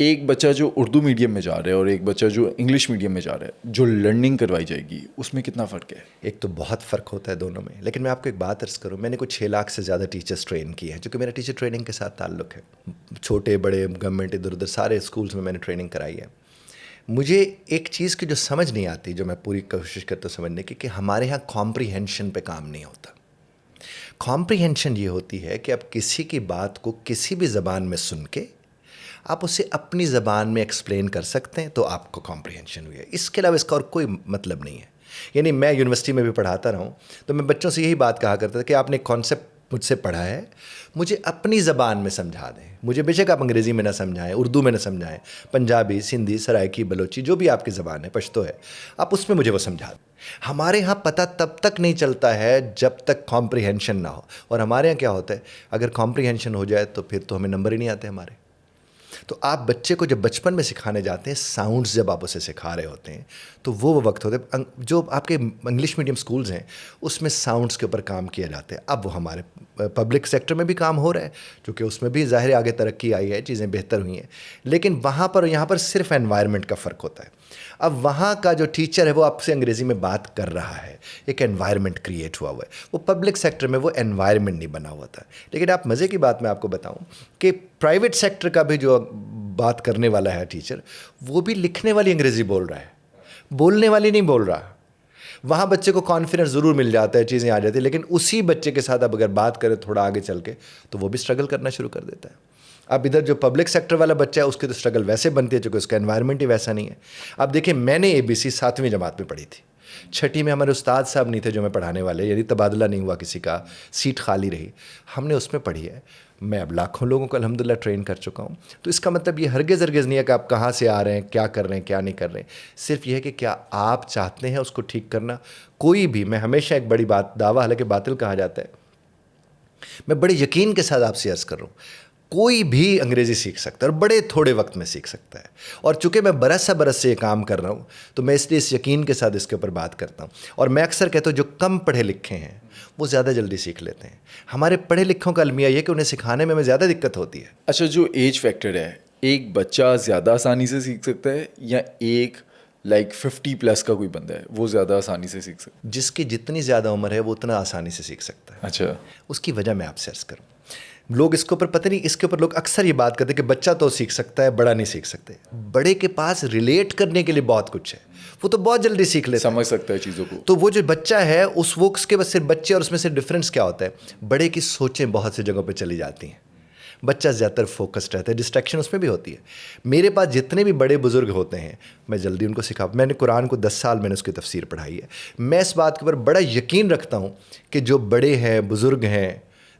ایک بچہ جو اردو میڈیم میں جا رہا ہے اور ایک بچہ جو انگلش میڈیم میں جا رہا ہے, جو لرننگ کروائی جائے گی اس میں کتنا فرق ہے؟ ایک تو بہت فرق ہوتا ہے دونوں میں. لیکن میں آپ کو ایک بات عرض کروں, میں نے کچھ 6 لاکھ سے زیادہ ٹیچرس ٹرین کیے ہیں, چونکہ میرا ٹیچر ٹریننگ کے ساتھ تعلق ہے. چھوٹے بڑے گورنمنٹ ادھر ادھر سارے اسکولس میں نے ٹریننگ کرائی ہے. مجھے ایک چیز کی جو سمجھ نہیں آتی, جو میں پوری کوشش کرتا ہوں سمجھنے کی, کہ ہمارے یہاں کمپریہنشن پہ کام نہیں ہوتا. کمپریہنشن یہ ہوتی ہے کہ آپ کسی کی بات کو کسی بھی زبان میں سن کے آپ اسے اپنی زبان میں ایکسپلین کر سکتے ہیں, تو آپ کو کمپریہنشن ہوئی ہے. اس کے علاوہ اس کا اور کوئی مطلب نہیں ہے. یعنی میں یونیورسٹی میں بھی پڑھاتا رہا ہوں, تو میں بچوں سے یہی بات کہا کرتا تھا کہ آپ نے کانسیپٹ مجھ سے پڑھا ہے, مجھے اپنی زبان میں سمجھا دیں. مجھے بے شک آپ انگریزی میں نہ سمجھائیں, اردو میں نہ سمجھائیں, پنجابی, سندھی, سرائکی, بلوچی, جو بھی آپ کی زبان ہے, پشتو ہے, آپ اس میں مجھے وہ سمجھا دیں. ہمارے ہاں پتہ تب تک نہیں چلتا ہے جب تک کمپریہنشن نہ ہو. اور ہمارے ہاں کیا ہوتا ہے, اگر کمپریہنشن ہو جائے تو پھر تو ہمیں نمبر ہی نہیں آتے ہمارے. تو آپ بچے کو جب بچپن میں سکھانے جاتے ہیں, ساؤنڈز جب آپ اسے سکھا رہے ہوتے ہیں, تو وہ وقت ہوتے ہیں جو آپ کے انگلش میڈیم سکولز ہیں اس میں ساؤنڈز کے اوپر کام کیا جاتا ہے. اب وہ ہمارے پبلک سیکٹر میں بھی کام ہو رہا ہے, چونکہ اس میں بھی ظاہر آگے ترقی آئی ہے, چیزیں بہتر ہوئی ہیں. لیکن وہاں پر یہاں پر صرف انوائرمنٹ کا فرق ہوتا ہے. اب وہاں کا جو ٹیچر ہے وہ آپ سے انگریزی میں بات کر رہا ہے, ایک انوائرمنٹ کریٹ ہوا ہے. وہ پبلک سیکٹر میں وہ انوائرمنٹ نہیں بنا ہوا تھا. لیکن آپ مزے کی بات میں آپ کو بتاؤں کہ پرائیویٹ سیکٹر کا بھی جو بات کرنے والا ہے ٹیچر, وہ بھی لکھنے والی انگریزی بول رہا ہے, بولنے والی نہیں بول رہا. وہاں بچے کو کانفیڈنس ضرور مل جاتا ہے, چیزیں آ جاتی ہیں, لیکن اسی بچے کے ساتھ اب اگر بات کرے تھوڑا آگے چل کے, تو وہ بھی اسٹرگل کرنا شروع کر دیتا ہے. اب ادھر جو پبلک سیکٹر والا بچہ ہے اس کی تو اسٹرگل ویسے بنتی ہے, چونکہ اس کا انوائرمنٹ ہی ویسا نہیں ہے. اب دیکھیں, میں نے ABC 7ویں جماعت میں پڑھی تھی. 6ٹھی میں ہمارے استاد صاحب نہیں تھے جو میں پڑھانے والے, یعنی تبادلہ نہیں ہوا کسی کا, سیٹ خالی رہی, ہم نے اس میں پڑھی ہے. میں اب لاکھوں لوگوں کو الحمدللہ ٹرین کر چکا ہوں. تو اس کا مطلب یہ ہرگز نہیں ہے کہ آپ کہاں سے آ رہے ہیں, کیا کر رہے ہیں, کیا نہیں کر رہے ہیں. صرف یہ ہے کہ کیا آپ چاہتے ہیں اس کو ٹھیک کرنا. کوئی بھی, میں ہمیشہ ایک بڑی بات, دعویٰ حالانکہ باطل کہا جاتا ہے, میں بڑے یقین کے ساتھ آپ سے عرض کر رہا ہوں, کوئی بھی انگریزی سیکھ سکتا ہے اور بڑے تھوڑے وقت میں سیکھ سکتا ہے. اور چونکہ میں برس سے یہ کام کر رہا ہوں, تو میں اس لیے اس یقین کے ساتھ اس کے اوپر بات کرتا ہوں. اور میں اکثر کہتا ہوں جو کم پڑھے لکھے ہیں وہ زیادہ جلدی سیکھ لیتے ہیں. ہمارے پڑھے لکھوں کا المیہ یہ کہ انہیں سکھانے میں زیادہ دقت ہوتی ہے. اچھا, جو ایج فیکٹر ہے, ایک بچہ زیادہ آسانی سے سیکھ سکتا ہے یا ایک 50+ کا کوئی بندہ ہے وہ زیادہ آسانی سے سیکھ سکتا ہے؟ جس کی جتنی زیادہ عمر ہے وہ اتنا آسانی سے سیکھ سکتا ہے. اچھا, اس کی وجہ میں آپ سے عرض کروں, لوگ اس کے اوپر پتہ نہیں, اس کے اوپر لوگ اکثر یہ بات کرتے ہیں کہ بچہ تو سیکھ سکتا ہے, بڑا نہیں سیکھ سکتے. بڑے کے پاس ریلیٹ کرنے کے لیے بہت کچھ ہے, وہ تو بہت جلدی سیکھ لیتا ہے, سمجھ سکتا ہے چیزوں کو. تو وہ جو بچہ ہے اس کے بس صرف بچے اور اس میں سے ڈفرینس کیا ہوتا ہے, بڑے کی سوچیں بہت سی جگہوں پہ چلی جاتی ہیں, بچہ زیادہ تر فوکسڈ رہتا ہے, ڈسٹریکشن اس میں بھی ہوتی ہے. میرے پاس جتنے بھی بڑے بزرگ ہوتے ہیں میں جلدی ان کو سکھا. میں نے قرآن کو 10 سال میں نے اس کی تفسیر پڑھائی ہے. میں اس بات کے اوپر بڑا یقین رکھتا ہوں کہ جو بڑے ہیں, بزرگ ہیں,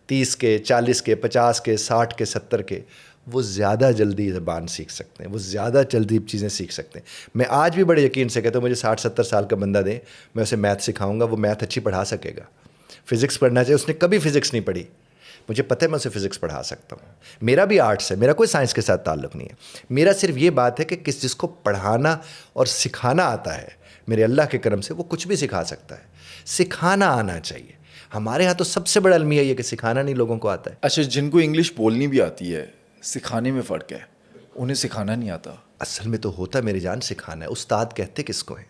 30 کے, 40 کے, 50 کے, 60 کے, 70 کے, وہ زیادہ جلدی زبان سیکھ سکتے ہیں, وہ زیادہ جلدی چیزیں سیکھ سکتے ہیں. میں آج بھی بڑے یقین سے کہتا ہوں, مجھے 60-70 سال کا بندہ دیں, میں اسے میتھ سکھاؤں گا, وہ میتھ اچھی پڑھا سکے گا. فزکس پڑھنا چاہیے, اس نے کبھی فزکس نہیں پڑھی, مجھے پتہ ہے میں اسے فزکس پڑھا سکتا ہوں. میرا بھی آرٹس ہے, میرا کوئی سائنس کے ساتھ تعلق نہیں ہے. میرا صرف یہ بات ہے کہ جس کو پڑھانا اور سکھانا آتا ہے, میرے اللہ کے کرم سے وہ کچھ بھی سکھا سکتا ہے. سکھانا آنا چاہیے. ہمارے ہاں تو سب سے بڑا المیہ یہ کہ سکھانا نہیں لوگوں کو آتا ہے. اچھا, جن کو انگلش بولنی بھی آتی ہے, سکھانے میں فرق ہے, انہیں سکھانا نہیں آتا. اصل میں تو ہوتا میری جان سکھانا ہے. استاد کہتے کس کو ہیں,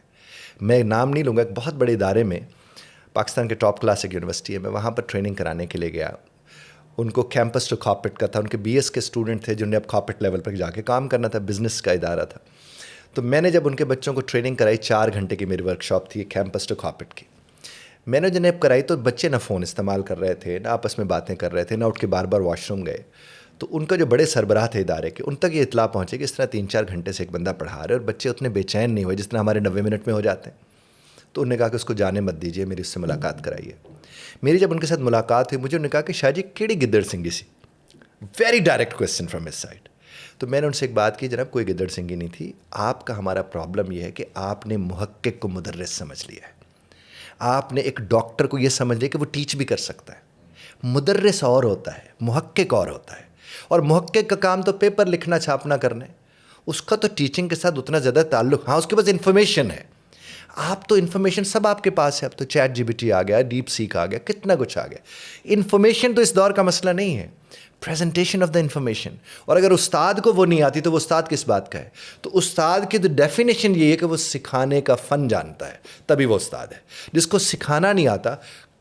میں نام نہیں لوں گا, ایک بہت بڑے ادارے میں, پاکستان کے ٹاپ کلاس ایک یونیورسٹی ہے, میں وہاں پر ٹریننگ کرانے کے لیے گیا. ان کو کیمپس ٹو کارپوریٹ کا تھا, ان کے BS کے اسٹوڈنٹ تھے جنہیں اب کارپوریٹ لیول پر جا کے کام کرنا تھا, بزنس کا ادارہ تھا. تو میں نے جب ان کے بچوں کو ٹریننگ کرائی, 4 گھنٹے کی میری ورکشاپ تھی کیمپس ٹو کارپوریٹ کی. میں نے جنہیں کرائی تو بچے نہ فون استعمال کر رہے تھے, نہ آپس میں باتیں کر رہے تھے, نہ اٹھ کے بار بار واش روم گئے. تو ان کا جو بڑے سربراہ تھے ادارے کے, ان تک یہ اطلاع پہنچے کہ اس طرح 3-4 گھنٹے سے ایک بندہ پڑھا رہے اور بچے اتنے بے چین نہیں ہوئے جس طرح ہمارے 90 منٹ میں ہو جاتے ہیں. تو انہوں نے کہا کہ اس کو جانے مت دیجیے, میری اس سے ملاقات کرائیے. میری جب ان کے ساتھ ملاقات ہوئی, مجھے انہوں نے کہا کہ شاہ جی کیڑی گدڑ سنگھی سی, very direct question from his side. تو میں نے ان سے ایک بات کی, جناب کوئی گدڑ سنگھی نہیں تھی, آپ کا ہمارا پرابلم یہ ہے کہ آپ نے محقق کو مدرس سمجھ لیا ہے. آپ نے ایک ڈاکٹر کو یہ سمجھ لیا کہ وہ ٹیچ بھی کر سکتا ہے. مدرس اور ہوتا ہے, محقق اور ہوتا ہے. اور محقق کا کام تو پیپر لکھنا, چھاپنا, کرنا ہے. اس کا تو ٹیچنگ کے ساتھ اتنا زیادہ تعلق, ہاں اس کے پاس انفارمیشن ہے. آپ تو انفارمیشن سب آپ کے پاس ہے. اب تو ChatGPT آ گیا, ڈیپ سیک آ گیا, کتنا کچھ آ گیا. انفارمیشن تو اس دور کا مسئلہ نہیں ہے. Presentation of the information. اور اگر استاد کو وہ نہیں آتی تو وہ استاد کس بات کا ہے؟ تو استاد کی تو ڈیفینیشن یہ ہے کہ وہ سکھانے کا فن جانتا ہے, تبھی وہ استاد ہے. جس کو سکھانا نہیں آتا,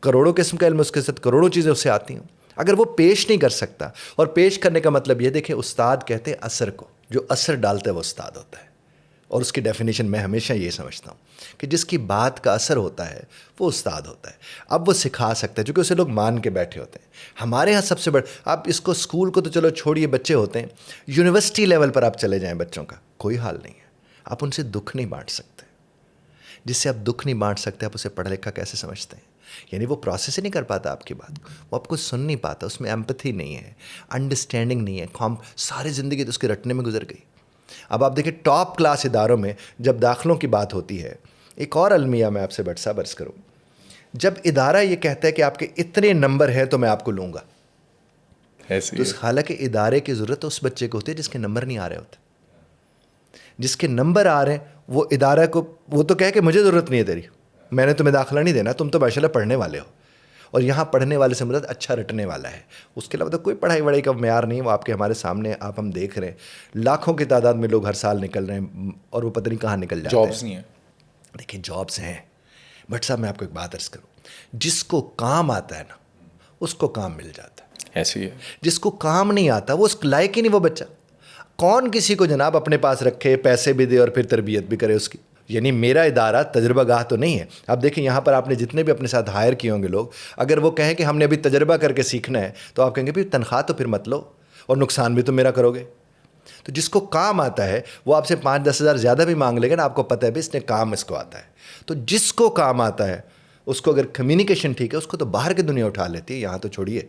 کروڑوں قسم کا علم اس کے ساتھ کروڑوں چیزیں اسے آتی ہیں, اگر وہ پیش نہیں کر سکتا, اور پیش کرنے کا مطلب یہ دیکھیں استاد کہتے ہیں اثر کو, جو اثر ڈالتا ہے وہ استاد ہوتا ہے. اور اس کی ڈیفینیشن میں ہمیشہ یہ سمجھتا ہوں کہ جس کی بات کا اثر ہوتا ہے وہ استاد ہوتا ہے. اب وہ سکھا سکتا ہے, چونکہ اسے لوگ مان کے بیٹھے ہوتے ہیں. ہمارے ہاں سب سے بڑا, آپ اس کو اسکول کو تو چلو چھوڑیے, بچے ہوتے ہیں, یونیورسٹی لیول پر آپ چلے جائیں, بچوں کا کوئی حال نہیں ہے. آپ ان سے دکھ نہیں بانٹ سکتے. جس سے آپ دکھ نہیں بانٹ سکتے, آپ اسے پڑھا لکھا کیسے سمجھتے ہیں؟ یعنی وہ پروسیس ہی نہیں کر پاتا آپ کی بات کو, وہ آپ کو سن نہیں پاتا, اس میں ایمپتھی نہیں ہے, انڈرسٹینڈنگ نہیں ہے. ساری زندگی تو اس کے رٹنے میں گزر گئی. اب آپ دیکھیں ٹاپ کلاس اداروں میں جب داخلوں کی بات ہوتی ہے, ایک اور المیہ میں آپ سے بٹ صاحب عرض کروں, جب ادارہ یہ کہتا ہے کہ آپ کے اتنے نمبر ہیں تو میں آپ کو لوں گا, تو حالانکہ ادارے کی ضرورت اس بچے کو ہوتی ہے جس کے نمبر نہیں آ رہے ہوتے. جس کے نمبر آ رہے ہیں وہ ادارہ کو, وہ تو کہے کہ مجھے ضرورت نہیں ہے تیری, میں نے تمہیں داخلہ نہیں دینا, تم تو ماشاءاللہ پڑھنے والے ہو. اور یہاں پڑھنے والے سے مراد اچھا رٹنے والا ہے. اس کے علاوہ تو کوئی پڑھائی وڑھائی کا معیار نہیں. وہ آپ کے ہمارے سامنے آپ ہم دیکھ رہے ہیں, لاکھوں کی تعداد میں لوگ ہر سال نکل رہے ہیں, اور وہ پتہ نہیں کہاں نکل جاتے ہیں. جابس نہیں ہیں. دیکھیں جابس ہیں, بٹ صاحب میں آپ کو ایک بات عرض کروں, جس کو کام آتا ہے نا اس کو کام مل جاتا ہے. ایسے ہی ہے. جس کو کام نہیں آتا وہ اس لائق ہی نہیں. وہ بچہ کون کسی کو جناب اپنے پاس رکھے, پیسے بھی دے اور پھر تربیت بھی کرے اس کی. یعنی میرا ادارہ تجربہ گاہ تو نہیں ہے. آپ دیکھیں یہاں پر آپ نے جتنے بھی اپنے ساتھ ہائر کیے ہوں گے لوگ, اگر وہ کہیں کہ ہم نے ابھی تجربہ کر کے سیکھنا ہے, تو آپ کہیں گے بھی تنخواہ تو پھر مت لو, اور نقصان بھی تو میرا کرو گے. تو جس کو کام آتا ہے وہ آپ سے 5-10 ہزار زیادہ بھی مانگ لے گا نا, آپ کو پتہ ہے بھی اس نے کام اس کو آتا ہے. تو جس کو کام آتا ہے اس کو اگر کمیونیکیشن ٹھیک ہے, اس کو تو باہر کی دنیا اٹھا لیتی ہے, یہاں تو چھوڑیے.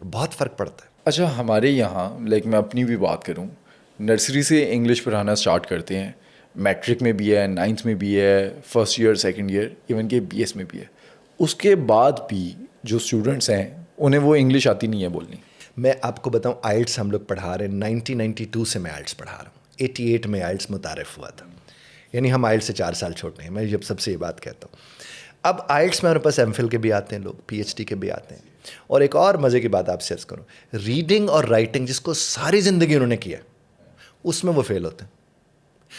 بہت فرق پڑتا ہے. اچھا ہمارے یہاں لائک میں اپنی بھی بات کروں, نرسری سے انگلش پڑھانا اسٹارٹ کرتے ہیں, میٹرک میں بھی ہے, 9th میں بھی ہے, first year second year, even کہ BS میں بھی ہے. اس کے بعد بھی جو اسٹوڈنٹس ہیں انہیں وہ انگلش آتی نہیں ہے بولنی. میں آپ کو بتاؤں, آئلٹس ہم لوگ پڑھا رہے ہیں, 1992 سے میں آئلٹس پڑھا رہا ہوں. 88 میں آئلٹس متعارف ہوا تھا, یعنی ہم آئلٹس سے 4 سال چھوٹے ہیں. میں جب سب سے یہ بات کہتا ہوں, اب آئلٹس میں ہمارے پاس MPhil کے بھی آتے ہیں لوگ, PhD کے بھی آتے ہیں. اور ایک اور مزے کی بات آپ سے عرض کروں, ریڈنگ اور رائٹنگ جس کو ساری زندگی انہوں نے کیا اس میں وہ فیل ہوتے ہیں,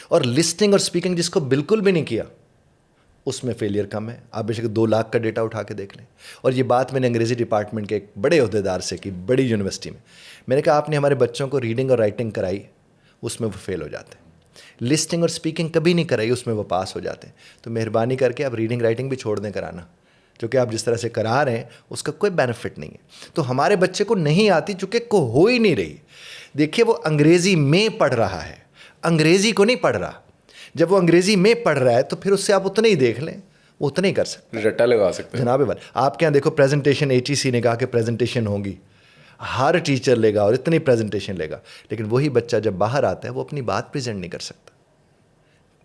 اور لسننگ اور اسپیکنگ جس کو بالکل بھی نہیں کیا اس میں فیلئر کم ہے. آپ بے شک 2 لاکھ کا ڈیٹا اٹھا کے دیکھ لیں. اور یہ بات میں نے انگریزی ڈپارٹمنٹ کے ایک بڑے عہدیدار سے کی, بڑی یونیورسٹی میں. میں نے کہا آپ نے ہمارے بچوں کو ریڈنگ اور رائٹنگ کرائی, اس میں وہ فیل ہو جاتے ہیں. لسننگ اور اسپیکنگ کبھی نہیں کرائی, اس میں وہ پاس ہو جاتے ہیں. تو مہربانی کر کے آپ ریڈنگ رائٹنگ بھی چھوڑ دیں کرانا, جو کہ آپ جس طرح سے کرا رہے ہیں اس کا کوئی بینیفٹ نہیں ہے. تو ہمارے بچے کو نہیں آتی چونکہ کو ہو ہی نہیں رہی. دیکھیے وہ انگریزی میں پڑھ رہا ہے, انگریزی کو نہیں پڑھ رہا. جب وہ انگریزی میں پڑھ رہا ہے تو پھر اس سے آپ اتنے ہی دیکھ لیں, وہ اتنے ہی کر سکتے, رٹا لگا سکتے ہیں. جناب بھائی آپ کے یہاں دیکھو پریزنٹیشن, HEC نے کہا کہ پریزنٹیشن ہوگی, ہر ٹیچر لے گا اور اتنی پریزنٹیشن لے گا, لیکن وہی بچہ جب باہر آتا ہے وہ اپنی بات پریزنٹ نہیں کر سکتا.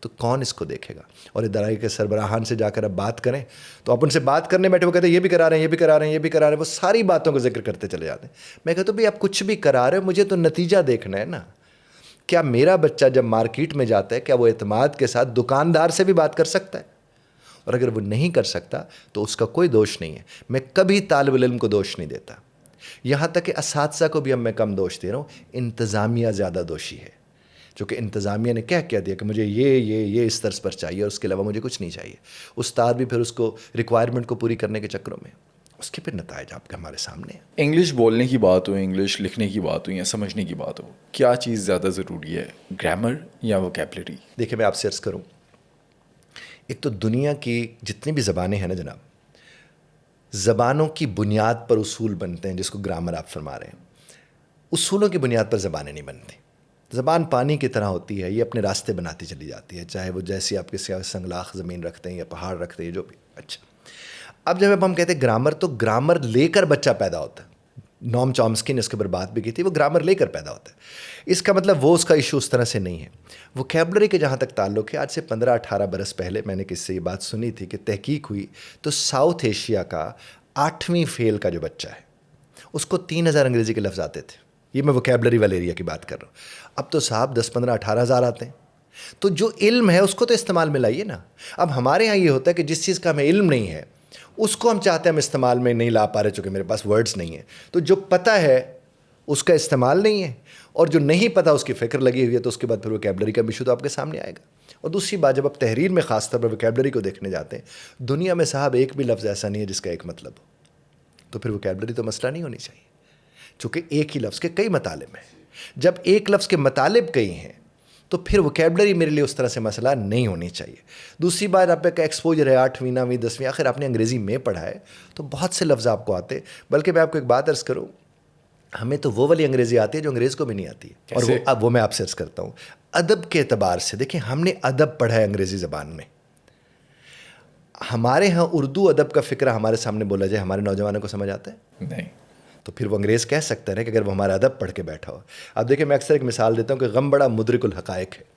تو کون اس کو دیکھے گا؟ اور ادارے کے سربراہان سے جا کر اب بات کریں تو آپ ان سے بات کرنے بیٹھے, وہ کہتے ہیں یہ بھی کرا رہے ہیں, یہ بھی کرا رہے ہیں, یہ بھی کرا رہے ہیں, وہ ساری باتوں کو ذکر کرتے چلے جاتے ہیں. میں کہتا ہوں بھائی آپ کچھ بھی کرا رہے ہیں, مجھے تو نتیجہ دیکھنا ہے نا. کیا میرا بچہ جب مارکیٹ میں جاتا ہے کیا وہ اعتماد کے ساتھ دکاندار سے بھی بات کر سکتا ہے؟ اور اگر وہ نہیں کر سکتا تو اس کا کوئی دوش نہیں ہے. میں کبھی طالب علم کو دوش نہیں دیتا, یہاں تک کہ اساتذہ کو بھی اب میں کم دوش دے رہا ہوں. انتظامیہ زیادہ دوشی ہے, جو کہ انتظامیہ نے کہہ دیا کہ مجھے یہ اس طرز پر چاہیے اور اس کے علاوہ مجھے کچھ نہیں چاہیے. استاد بھی پھر اس کو ریکوائرمنٹ کو پوری کرنے کے چکروں میں, اس کے پھر نتائج آپ کے ہمارے سامنے ہیں. انگلش بولنے کی بات ہو, انگلش لکھنے کی بات ہو یا سمجھنے کی بات ہو, کیا چیز زیادہ ضروری ہے, گرامر یا ووکیبلری؟ دیکھیں میں آپ سے عرض کروں, ایک تو دنیا کی جتنی بھی زبانیں ہیں نا جناب, زبانوں کی بنیاد پر اصول بنتے ہیں, جس کو گرامر آپ فرما رہے ہیں. اصولوں کی بنیاد پر زبانیں نہیں بنتی. زبان پانی کی طرح ہوتی ہے, یہ اپنے راستے بناتی چلی جاتی ہے, چاہے وہ جیسی آپ کے سنگلاخ زمین رکھتے ہیں یا پہاڑ رکھتے ہیں, جو بھی. اچھا اب جب ہم کہتے ہیں گرامر, تو گرامر لے کر بچہ پیدا ہوتا ہے. نوم چامسکی نے اس کے اوپر بات بھی کی تھی, وہ گرامر لے کر پیدا ہوتا ہے. اس کا مطلب وہ اس کا ایشو اس طرح سے نہیں ہے. ووکیبلری کے جہاں تک تعلق ہے, آج سے 15-18 برس پہلے میں نے کس سے یہ بات سنی تھی کہ تحقیق ہوئی تو ساؤتھ ایشیا کا 8ویں فیل کا جو بچہ ہے اس کو 3000 انگریزی کے لفظ آتے تھے. یہ میں ووکیبلری والے ایریا کی بات کر رہا ہوں. اب تو صاحب 10-15-18 ہزار آتے ہیں. تو جو علم ہے اس کو تو استعمال میں لائیے نا. اب ہمارے ہاں یہ ہوتا ہے کہ جس چیز کا ہمیں علم نہیں ہے اس کو ہم چاہتے ہیں ہم استعمال میں نہیں لا پا رہے, چونکہ میرے پاس ورڈز نہیں ہیں. تو جو پتہ ہے اس کا استعمال نہیں ہے، اور جو نہیں پتہ اس کی فکر لگی ہوئی ہے، تو اس کے بعد پھر ووکیبلری کا ایشو تو آپ کے سامنے آئے گا۔ اور دوسری بات، جب آپ تحریر میں خاص طور پر ووکیبلری کو دیکھنے جاتے ہیں، دنیا میں صاحب ایک بھی لفظ ایسا نہیں ہے جس کا ایک مطلب ہو، تو پھر ووکیبلری تو مسئلہ نہیں ہونی چاہیے، چونکہ ایک ہی لفظ کے کئی مطالب ہیں۔ جب ایک لفظ کے مطالب کئی ہیں تو پھر ووکیبلری میرے لیے اس طرح سے مسئلہ نہیں ہونی چاہیے۔ دوسری بات، آپ کا ایکسپوجر ہے 8ویں 9ویں 10ویں، آخر آپ نے انگریزی میں پڑھا ہے تو بہت سے لفظ آپ کو آتے، بلکہ میں آپ کو ایک بات عرض کروں، ہمیں تو وہ والی انگریزی آتی ہے جو انگریز کو بھی نہیں آتی ہے، اور وہ میں آپ سے عرض کرتا ہوں۔ ادب کے اعتبار سے دیکھیں، ہم نے ادب پڑھا ہے انگریزی زبان میں، ہمارے ہاں اردو ادب کا فکرہ ہمارے سامنے بولا جائے، ہمارے نوجوانوں کو سمجھ آتا ہے؟ نہیں۔ تو پھر وہ انگریز کہہ سکتے ہیں کہ اگر وہ ہمارا ادب پڑھ کے بیٹھا ہو۔ اب دیکھیں، میں اکثر ایک مثال دیتا ہوں کہ غم بڑا مدرک الحقائق ہے۔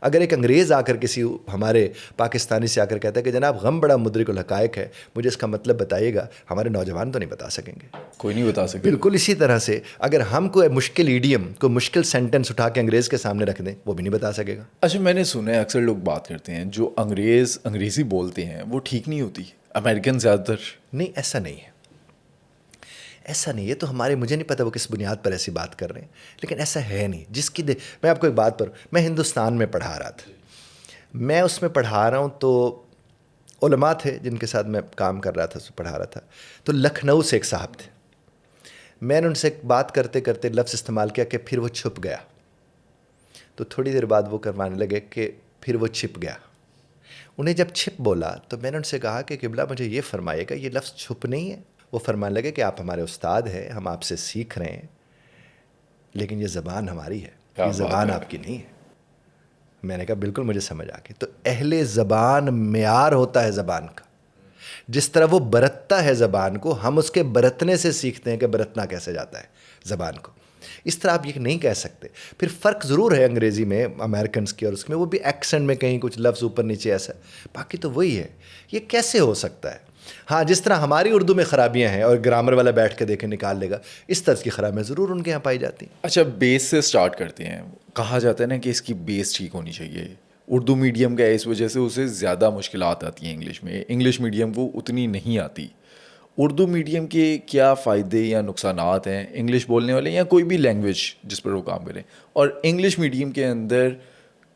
اگر ایک انگریز آ کر کسی ہمارے پاکستانی سے آ کر کہتا ہے کہ جناب غم بڑا مدرک الحقائق ہے، مجھے اس کا مطلب بتائیے گا، ہمارے نوجوان تو نہیں بتا سکیں گے، کوئی نہیں بتا سکے۔ بالکل اسی طرح سے اگر ہم کوئی مشکل ایڈیم، کوئی مشکل سینٹنس اٹھا کے انگریز کے سامنے رکھ دیں، وہ بھی نہیں بتا سکے گا۔ اچھا، میں نے سنا ہے اکثر لوگ بات کرتے ہیں جو انگریزی بولتے ہیں وہ ٹھیک نہیں ہوتی، امریکن زیادہ تر۔ نہیں، ایسا نہیں ہے، ایسا نہیں ہے، تو ہمارے، مجھے نہیں پتہ وہ کس بنیاد پر ایسی بات کر رہے ہیں، لیکن ایسا ہے نہیں۔ جس کی میں آپ کو ایک بات پر، میں ہندوستان میں پڑھا رہا تھا، میں اس میں پڑھا رہا ہوں تو علماء تھے جن کے ساتھ میں کام کر رہا تھا، پڑھا رہا تھا، تو لکھنؤ سے ایک صاحب تھے، میں نے ان سے بات کرتے کرتے لفظ استعمال کیا کہ پھر وہ چھپ گیا، تو تھوڑی دیر بعد وہ کروانے لگے کہ پھر وہ چھپ گیا۔ انہیں جب چھپ بولا تو میں نے ان سے کہا کہ قبلہ مجھے یہ فرمائیے گا، یہ لفظ چھپ نہیں ہے؟ وہ فرمانے لگے کہ آپ ہمارے استاد ہیں، ہم آپ سے سیکھ رہے ہیں، لیکن یہ زبان ہماری ہے، یہ زبان آپ کی نہیں ہے۔ میں نے کہا بالکل مجھے سمجھ آ گئی۔ تو اہل زبان معیار ہوتا ہے زبان کا، جس طرح وہ برتتا ہے زبان کو، ہم اس کے برتنے سے سیکھتے ہیں کہ برتنا کیسے جاتا ہے زبان کو۔ اس طرح آپ یہ نہیں کہہ سکتے۔ پھر فرق ضرور ہے انگریزی میں امریکنس کی اور اس میں، وہ بھی ایکسنٹ میں کہیں کچھ لفظ اوپر نیچے ایسا، باقی تو وہی ہے۔ یہ کیسے ہو سکتا ہے؟ ہاں، جس طرح ہماری اردو میں خرابیاں ہیں اور گرامر والا بیٹھ کے دیکھے نکال لے گا، اس طرح کی خرابیاں ضرور ان کے یہاں پائی جاتی ہیں۔ اچھا، بیس سے سٹارٹ کرتے ہیں۔ کہا جاتا ہے نا کہ اس کی بیس ٹھیک ہونی چاہیے۔ اردو میڈیم کا اس وجہ سے اسے زیادہ مشکلات آتی ہیں انگلش میں، انگلش میڈیم کو اتنی نہیں آتی۔ اردو میڈیم کے کیا فائدے یا نقصانات ہیں انگلش بولنے والے یا کوئی بھی لینگویج جس پر وہ کام کریں، اور انگلش میڈیم کے اندر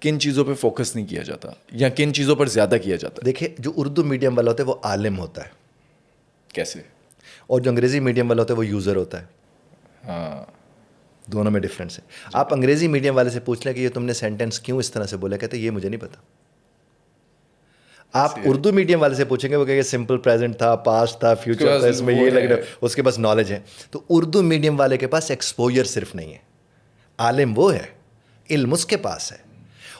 کن چیزوں پہ فوکس نہیں کیا جاتا یا کن چیزوں پر زیادہ کیا جاتا ہے؟ دیکھیں، جو اردو میڈیم والا ہوتا ہے وہ عالم ہوتا ہے، کیسے؟ اور جو انگریزی میڈیم والا ہوتا ہے وہ یوزر ہوتا ہے۔ ہاں، دونوں میں ڈفرینس ہے۔ آپ انگریزی میڈیم والے سے پوچھ لیں کہ یہ تم نے سینٹینس کیوں اس طرح سے بولا، کہتے ہیں یہ مجھے نہیں پتا۔ آپ اردو میڈیم والے سے پوچھیں گے، وہ کہیں گے سمپل پریزنٹ تھا، پاسٹ تھا، فیوچر تھا، اس میں یہ لگ رہا ہے، اس کے پاس نالج ہے۔ تو اردو میڈیم والے کے پاس ایکسپوجر صرف نہیں ہے، عالم وہ ہے، علم اس کے پاس ہے۔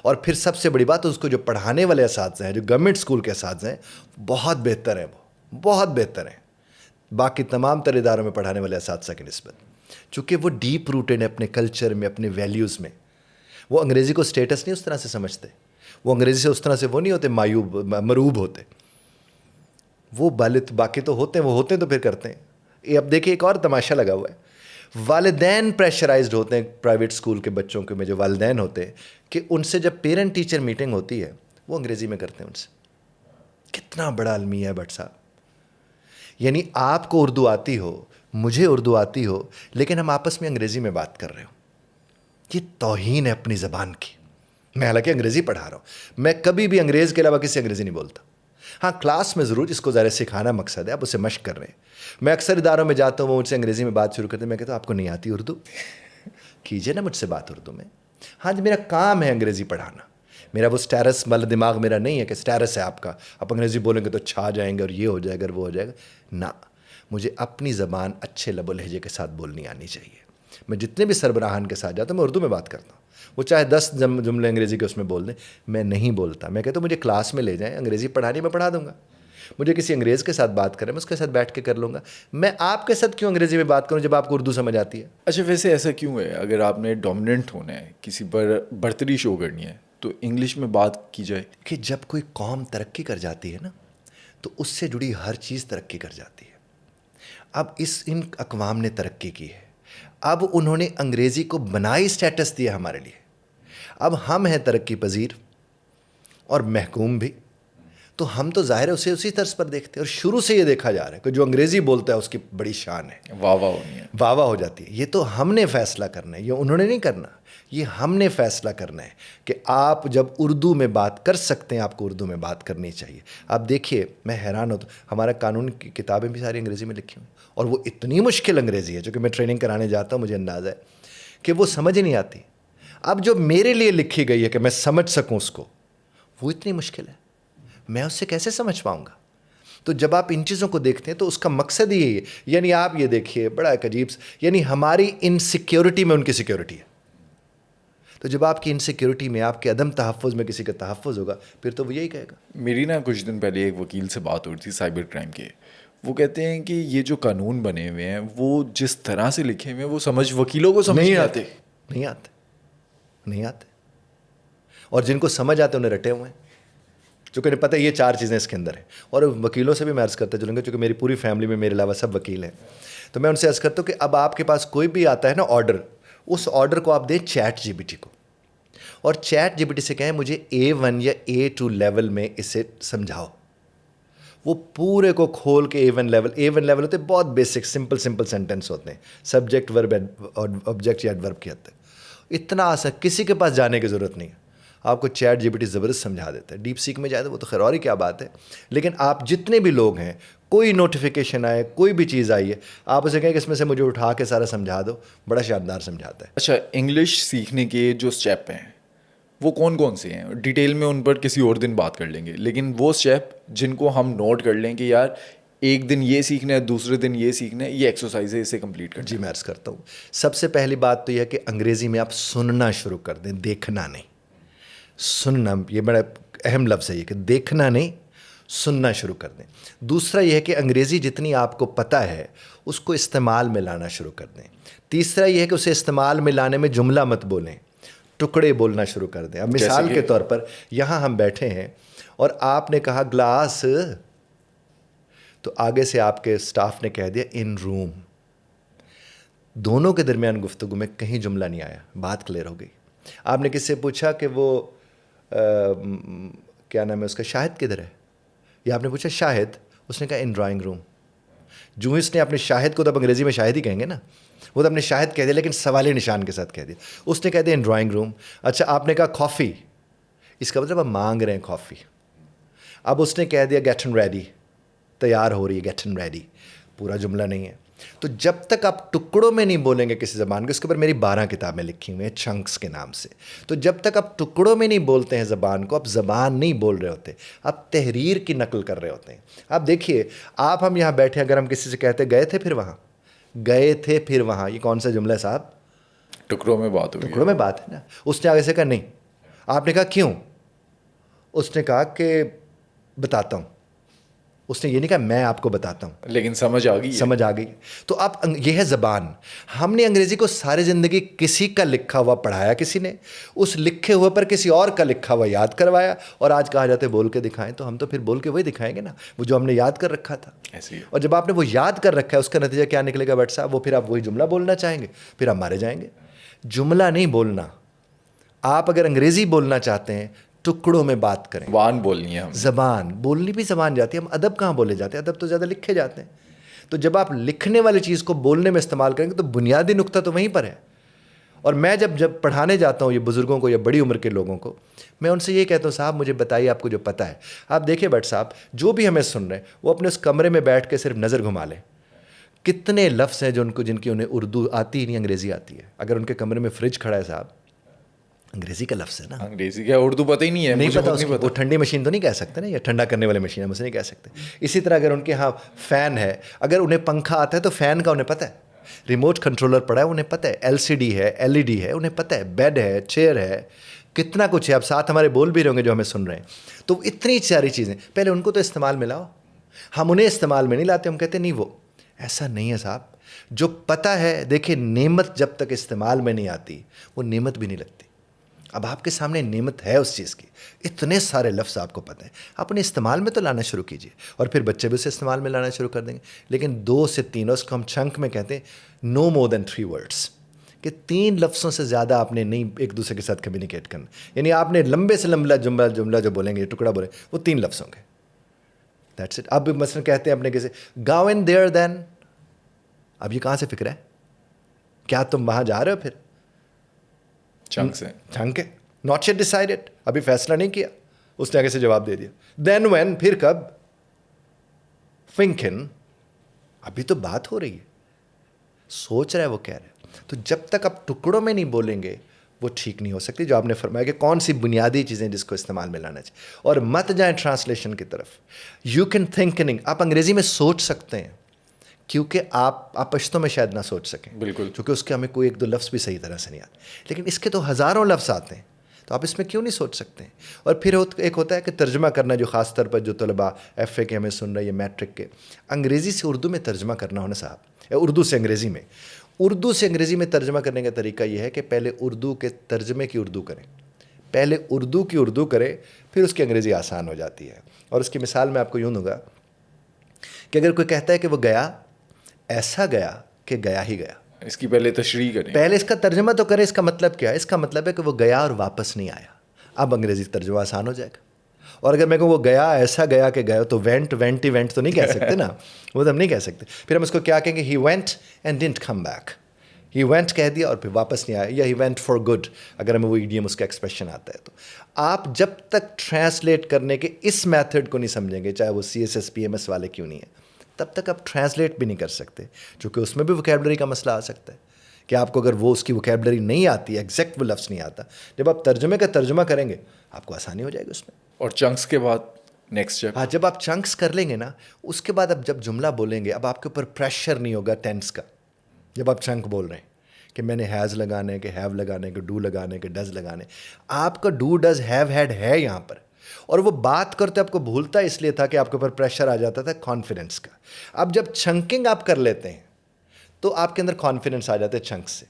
اور پھر سب سے بڑی بات، اس کو جو پڑھانے والے اساتذہ ہیں، جو گورنمنٹ اسکول کے اساتذہ ہیں، بہت بہتر ہیں، وہ بہت بہتر ہیں باقی تمام تر اداروں میں پڑھانے والے اساتذہ کی نسبت، چونکہ وہ ڈیپ روٹڈ ہیں اپنے کلچر میں، اپنے ویلیوز میں۔ وہ انگریزی کو اسٹیٹس نہیں اس طرح سے سمجھتے، وہ انگریزی سے اس طرح سے وہ نہیں ہوتے مروب ہوتے، وہ باقی تو ہوتے ہیں، وہ ہوتے ہیں تو پھر کرتے ہیں۔ یہ اب دیکھیں، ایک اور تماشا لگا ہوا ہے، والدین پریشرائزڈ ہوتے ہیں پرائیویٹ اسکول کے بچوں کے میں، جو والدین ہوتے ہیں، کہ ان سے جب پیرنٹ ٹیچر میٹنگ ہوتی ہے وہ انگریزی میں کرتے ہیں ان سے۔ کتنا بڑا المیہ ہے بٹ صاحب، یعنی آپ کو اردو آتی ہو، مجھے اردو آتی ہو، لیکن ہم آپس میں انگریزی میں بات کر رہے ہوں، یہ توہین ہے اپنی زبان کی۔ میں حالانکہ انگریزی پڑھا رہا ہوں، میں کبھی بھی انگریز کے علاوہ کسی انگریزی نہیں بولتا۔ ہاں، کلاس میں ضرور، جس کو ظاہر سکھانا مقصد ہے، آپ اسے مشق کر رہے ہیں۔ میں اکثر اداروں میں جاتا ہوں، وہ مجھ سے انگریزی میں بات شروع کرتے ہیں، میں کہتا ہوں آپ کو نہیں آتی اردو، کیجیے نا مجھ سے بات اردو میں۔ ہاں جی، میرا کام ہے انگریزی پڑھانا، میرا وہ سٹیرس والا دماغ میرا نہیں ہے کہ سٹیرس ہے آپ کا، آپ انگریزی بولیں گے تو چھا جائیں گے اور یہ ہو جائے گا اور وہ ہو جائے گا۔ نہ، مجھے اپنی زبان اچھے لب و لہجے کے ساتھ بولنی آنی چاہیے۔ میں جتنے بھی سربراہان کے ساتھ جاتا ہوں، میں اردو میں بات کرتا ہوں، وہ چاہے 10 جملے انگریزی کے اس میں بول دیں، میں نہیں بولتا۔ میں کہتا ہوں مجھے کلاس میں لے جائیں، انگریزی پڑھانی میں پڑھا دوں گا، مجھے کسی انگریز کے ساتھ بات کریں، میں اس کے ساتھ بیٹھ کے کر لوں گا۔ میں آپ کے ساتھ کیوں انگریزی میں بات کروں جب آپ کو اردو سمجھ آتی ہے؟ اچھا، ویسے ایسا کیوں ہے؟ اگر آپ نے ڈومیننٹ ہونا ہے، کسی پر برتری شو کرنی ہے، تو انگلش میں بات کی جائے؟ کہ جب کوئی قوم ترقی کر جاتی ہے نا، تو اس سے جڑی ہر چیز ترقی کر جاتی ہے۔ اب ان اقوام نے ترقی کی ہے، اب انہوں نے انگریزی کو بنائی اسٹیٹس دیا ہمارے لیے، اب ہم ہیں ترقی پذیر اور محکوم بھی، تو ہم تو ظاہر ہے اسے اسی طرز پر دیکھتے ہیں, اور شروع سے یہ دیکھا جا رہا ہے کہ جو انگریزی بولتا ہے اس کی بڑی شان ہے, واہ واہ ہونی ہے. واہ واہ ہو جاتی ہے. یہ تو ہم نے فیصلہ کرنا ہے, یہ انہوں نے نہیں کرنا, یہ ہم نے فیصلہ کرنا ہے کہ آپ جب اردو میں بات کر سکتے ہیں آپ کو اردو میں بات کرنی چاہیے. آپ دیکھیے, میں حیران ہوتا ہوں, ہمارا قانون کی کتابیں بھی ساری انگریزی میں لکھی ہوئی ہیں, اور وہ اتنی مشکل انگریزی ہے, جو کہ میں ٹریننگ کرانے جاتا ہوں مجھے اندازہ ہے کہ وہ سمجھ نہیں آتی. اب جو میرے لیے لکھی گئی ہے کہ میں سمجھ سکوں اس کو, وہ اتنی مشکل ہے, میں اس سے کیسے سمجھ پاؤں گا؟ تو جب آپ ان چیزوں کو دیکھتے ہیں تو اس کا مقصد ہی یہی ہے. یعنی آپ یہ دیکھیے, بڑا ایک عجیب, یعنی ہماری انسیکیورٹی میں ان کی سیکیورٹی ہے. تو جب آپ کی انسیکیورٹی میں, آپ کے عدم تحفظ میں کسی کا تحفظ ہوگا, پھر تو وہ یہی کہے گا. میری نا کچھ دن پہلے ایک وکیل سے بات ہو رہی تھی سائبر کرائم کے. وہ کہتے ہیں کہ یہ جو قانون بنے ہوئے ہیں وہ جس طرح سے لکھے ہوئے ہیں وہ وکیلوں کو سمجھ نہیں آتے. نہیں آتے, نہیں آتے. اور جن کو سمجھ آتے انہیں رٹے ہوئے ہیں, جو کہ پتہ ہے یہ 4 چیزیں اس کے اندر ہیں. اور وکیلوں سے بھی میں عرض کرتا چلوں گا, چونکہ میری پوری فیملی میں میرے علاوہ سب وکیل ہیں, تو میں ان سے عرض کرتا ہوں کہ اب آپ کے پاس کوئی بھی آتا ہے نا آرڈر, اس آرڈر کو آپ دیں چیٹ جی پی ٹی کو, اور چیٹ جی پی ٹی سے کہیں مجھے A1 یا A2 لیول میں اسے سمجھاؤ. وہ پورے کو کھول کے A1 لیول ہوتے ہیں, بہت بیسک سمپل سینٹینس ہوتے ہیں, سبجیکٹ ورب اور آبجیکٹ یا ایڈورب کے حد تک. اتنا آسان, کسی کے پاس جانے کی ضرورت نہیں ہے, آپ کو چیٹ جی پی ٹی زبردست سمجھا دیتا ہے. ڈیپ سیک میں جائے تو وہ تو خیر اور ہی کیا بات ہے, لیکن آپ جتنے بھی لوگ ہیں, کوئی نوٹیفیکیشن آئے, کوئی بھی چیز آئی ہے, آپ اسے کہیں کہ اس میں سے مجھے اٹھا کے سارا سمجھا دو, بڑا شاندار سمجھاتا ہے. اچھا, انگلش سیکھنے کے جو اسٹیپ ہیں وہ کون کون سے ہیں؟ ڈیٹیل میں ان پر کسی اور دن بات کر لیں گے, لیکن وہ اسٹیپ جن کو ہم نوٹ کر لیں کہ یار ایک دن یہ سیکھنا ہے, دوسرے دن یہ سیکھنا ہے, یہ ایکسرسائز ہے, اسے کمپلیٹ کرنا. جی میں عرض کرتا ہوں, سب سے پہلی بات تو یہ ہے کہ انگریزی میں آپ سننا شروع کر دیں, دیکھنا نہیں. سننا, یہ بڑا اہم لفظ ہے یہ, کہ دیکھنا نہیں, سننا شروع کر دیں. دوسرا یہ ہے کہ انگریزی جتنی آپ کو پتہ ہے اس کو استعمال میں لانا شروع کر دیں. تیسرا یہ ہے کہ اسے استعمال میں لانے میں جملہ مت بولیں, ٹکڑے بولنا شروع کر دیں. اب مثال کے طور پر یہاں ہم بیٹھے ہیں اور آپ نے کہا گلاس, تو آگے سے آپ کے اسٹاف نے کہہ دیا ان روم. دونوں کے درمیان گفتگو میں کہیں جملہ نہیں آیا, بات کلیئر ہو گئی. آپ نے کس سے پوچھا کہ وہ کیا نام ہے اس کا, شاہد کدھر ہے, یا آپ نے پوچھا شاہد, اس نے کہا ان ڈرائنگ روم. جو اس نے اپنے شاہد کو, تو اب انگریزی میں شاہد ہی کہیں گے نا, وہ تو اپنے شاہد کہہ دیا لیکن سوالی نشان کے ساتھ کہہ دیا. اس نے کہہ دیا ان ڈرائنگ روم. اچھا, آپ نے کہا کافی, اس کا مطلب آپ مانگ رہے ہیں کافی. اب اس نے کہہ دیا گیٹ ان ریڈی, تیار ہو رہی ہے, گیٹ ان ریڈی, پورا جملہ نہیں ہے. تو جب تک آپ ٹکڑوں میں نہیں بولیں گے کسی زبان کے, اس کے اوپر میری 12 کتابیں لکھی ہوئی ہیں چنکس کے نام سے, تو جب تک آپ ٹکڑوں میں نہیں بولتے ہیں زبان کو, آپ زبان نہیں بول رہے ہوتے, آپ تحریر کی نقل کر رہے ہوتے ہیں. آپ دیکھیے, آپ ہم یہاں بیٹھے, اگر ہم کسی سے کہتے گئے تھے پھر وہاں, گئے تھے پھر وہاں, یہ کون سا جملہ ہے صاحب؟ ٹکڑوں میں بات ہوئی, ٹکڑوں میں بات ہے نا. اس نے آگے سے کہا نہیں. آپ نے کہا کیوں؟ اس نے کہا کہ بتاتا ہوں. اس نے یہ نہیں کہا میں آپ کو بتاتا ہوں, لیکن سمجھ آ گئی, سمجھ آ گئی. تو اب یہ ہے زبان. ہم نے انگریزی کو ساری زندگی کسی کا لکھا ہوا پڑھایا, کسی نے اس لکھے ہوئے پر کسی اور کا لکھا ہوا یاد کروایا, اور آج کہا جاتا ہے بول کے دکھائیں, تو ہم تو پھر بول کے وہی دکھائیں گے نا, وہ جو ہم نے یاد کر رکھا تھا. ایسے ہی. اور جب آپ نے وہ یاد کر رکھا ہے, اس کا نتیجہ کیا نکلے گا بٹ صاحب؟ وہ پھر آپ وہی جملہ بولنا چاہیں گے, پھر آپ مارے جائیں گے. جملہ نہیں بولنا. آپ اگر انگریزی بولنا چاہتے ہیں ٹکڑوں میں بات کریں. زبان بولنی ہے ہم, زبان بولنی بھی زبان جاتی ہے. ہم ادب کہاں بولے جاتے ہیں, ادب تو زیادہ لکھے جاتے ہیں. تو جب آپ لکھنے والی چیز کو بولنے میں استعمال کریں گے تو بنیادی نقطہ تو وہیں پر ہے. اور میں جب پڑھانے جاتا ہوں یہ بزرگوں کو یا بڑی عمر کے لوگوں کو, میں ان سے یہ کہتا ہوں صاحب مجھے بتائیے آپ کو جو پتہ ہے. آپ دیکھیں بٹ صاحب, جو بھی ہمیں سن رہے ہیں وہ اپنے اس کمرے میں بیٹھ کے صرف نظر گھما لیں. کتنے لفظ ہیں جو جن کی انہیں اردو آتی ہی نہیں, انگریزی آتی ہے. اگر ان کے کمرے میں فریج کھڑا ہے صاحب, انگریزی کا لفظ ہے نا, انگریزی کیا اردو پتہ ہی نہیں ہے, نہیں مجھے پتا خود اس نہیں کی. پتا. وہ ٹھنڈی مشین تو نہیں کہہ سکتے نا, یا ٹھنڈا کرنے والی مشین ہم اسے نہیں کہہ سکتے. اسی طرح اگر ان کے ہاں فین ہے, اگر انہیں پنکھا آتا ہے تو فین کا انہیں پتہ ہے. ریموٹ کنٹرولر پڑا ہے انہیں پتہ ہے. LCD ہے, LED ہے, انہیں پتہ ہے. بیڈ ہے, چیئر ہے, کتنا کچھ ہے. اب ساتھ ہمارے بول بھی رہے ہوں گے جو ہمیں سن رہے ہیں. تو اتنی ساری چیزیں, پہلے ان کو تو استعمال میں لاؤ. ہم انہیں استعمال میں نہیں لاتے, ہم کہتے نہیں وہ ایسا نہیں ہے صاحب. جو پتہ ہے, دیکھیں نعمت جب تک استعمال میں نہیں آتی وہ نعمت بھی نہیں لگتی. اب آپ کے سامنے نعمت ہے اس چیز کی, اتنے سارے لفظ آپ کو پتہ ہیں, آپ انہیں استعمال میں تو لانا شروع کیجئے, اور پھر بچے بھی اسے استعمال میں لانا شروع کر دیں گے. لیکن 2 سے 3, اس کو ہم چنک میں کہتے ہیں نو مور دین 3 words, کہ 3 لفظوں سے زیادہ آپ نے نہیں ایک دوسرے کے ساتھ کمیونیکیٹ کرنا. یعنی آپ نے لمبے سے لمبا جملہ جو بولیں گے, ٹکڑا بولیں, وہ 3 لفظ ہوں گے. That's it. اب مثلاً کہتے ہیں اپنے کسی گاؤ ان دیئر دین, اب یہ کہاں سے فکر ہے؟ کیا تم وہاں جا رہے ہو پھر؟ چنک سے چنک ہے, ناٹ یٹ ڈیسائیڈڈ, ابھی فیصلہ نہیں کیا. اس نے آگے سے جواب دے دیا. دین وین, پھر کب؟ تھنکنگ, ابھی تو بات ہو رہی ہے, سوچ رہا ہے, وہ کہہ رہا ہے. تو جب تک آپ ٹکڑوں میں نہیں بولیں گے وہ ٹھیک نہیں ہو سکتی. جو آپ نے فرمایا کہ کون سی بنیادی چیزیں جس کو استعمال میں لانا چاہیے, اور مت جائیں ٹرانسلیشن کی طرف. یو کین تھنکنگ, آپ انگریزی میں سوچ سکتے ہیں, کیونکہ آپ پشتوں میں شاید نہ سوچ سکیں, بالکل, کیونکہ اس کے ہمیں کوئی ایک دو لفظ بھی صحیح طرح سے نہیں آتے, لیکن اس کے تو ہزاروں لفظ آتے ہیں, تو آپ اس میں کیوں نہیں سوچ سکتے ہیں؟ اور پھر ایک ہوتا ہے کہ ترجمہ کرنا, جو خاص طور پر جو طلباء ایف اے کے ہمیں سن رہے ہیں, میٹرک کے, انگریزی سے اردو میں ترجمہ کرنا ہونا صاحب, یا اردو سے انگریزی میں. اردو سے انگریزی میں ترجمہ کرنے کا طریقہ یہ ہے کہ پہلے اردو کے ترجمے کی اردو کریں, پہلے اردو کی اردو کرے, پھر اس کی انگریزی آسان ہو جاتی ہے. اور اس کی مثال میں آپ کو یوں دوں گا کہ اگر کوئی کہتا ہے کہ وہ گیا, ایسا گیا کہ گیا ہی گیا, اس کی پہلے تشریح کریں, پہلے اس کا ترجمہ تو کریں. اس کا مطلب کیا ہے؟ اس کا مطلب ہے کہ وہ گیا اور واپس نہیں آیا. اب انگریزی ترجمہ آسان ہو جائے گا. اور اگر میں کہوں وہ گیا, ایسا گیا کہ گیا, تو وینٹ تو نہیں کہہ سکتے نا, وہ تو ہم نہیں کہہ سکتے. پھر ہم اس کو کیا کہیں گے؟ He went and didn't come back. He went کہہ دیا اور پھر واپس نہیں آیا, یا ہی وینٹ فار گڈ, اگر ہمیں وہ ایڈیم اس کا ایکسپریشن آتا ہے. تو آپ جب تک ٹرانسلیٹ کرنے کے اس میتھڈ کو نہیں سمجھیں گے, چاہے وہ CSS PMS والے کیوں نہیں ہیں, تب تک آپ ٹرانسلیٹ بھی نہیں کر سکتے, چونکہ اس میں بھی ووکیبلری کا مسئلہ آ سکتا ہے کہ آپ کو اگر وہ اس کی ووکیبلری نہیں آتی, ایگزیکٹ وہ لفظ نہیں آتا, جب آپ ترجمے کا ترجمہ کریں گے آپ کو آسانی ہو جائے گی اس میں. اور چنکس کے بعد نیکسٹ اسٹیپ, ہاں, جب آپ چنکس کر لیں گے نا, اس کے بعد اب جب جملہ بولیں گے, اب آپ کے اوپر پریشر نہیں ہوگا ٹینس کا. جب آپ چنک بول رہے ہیں کہ میں نے ہیز لگانے, کہ ہیو لگانے, کہ ڈو لگانے, کہ ڈز لگانے, آپ کا ڈو ڈز ہیو ہیڈ ہے یہاں پر. اور وہ بات کرتے آپ کو بھولتا اس لیے تھا کہ آپ کے اوپر پریشر آ جاتا تھا کانفیڈنس کا. اب جب چنکنگ آپ کر لیتے ہیں تو آپ کے اندر کانفیڈنس آ جاتا ہے چنک سے.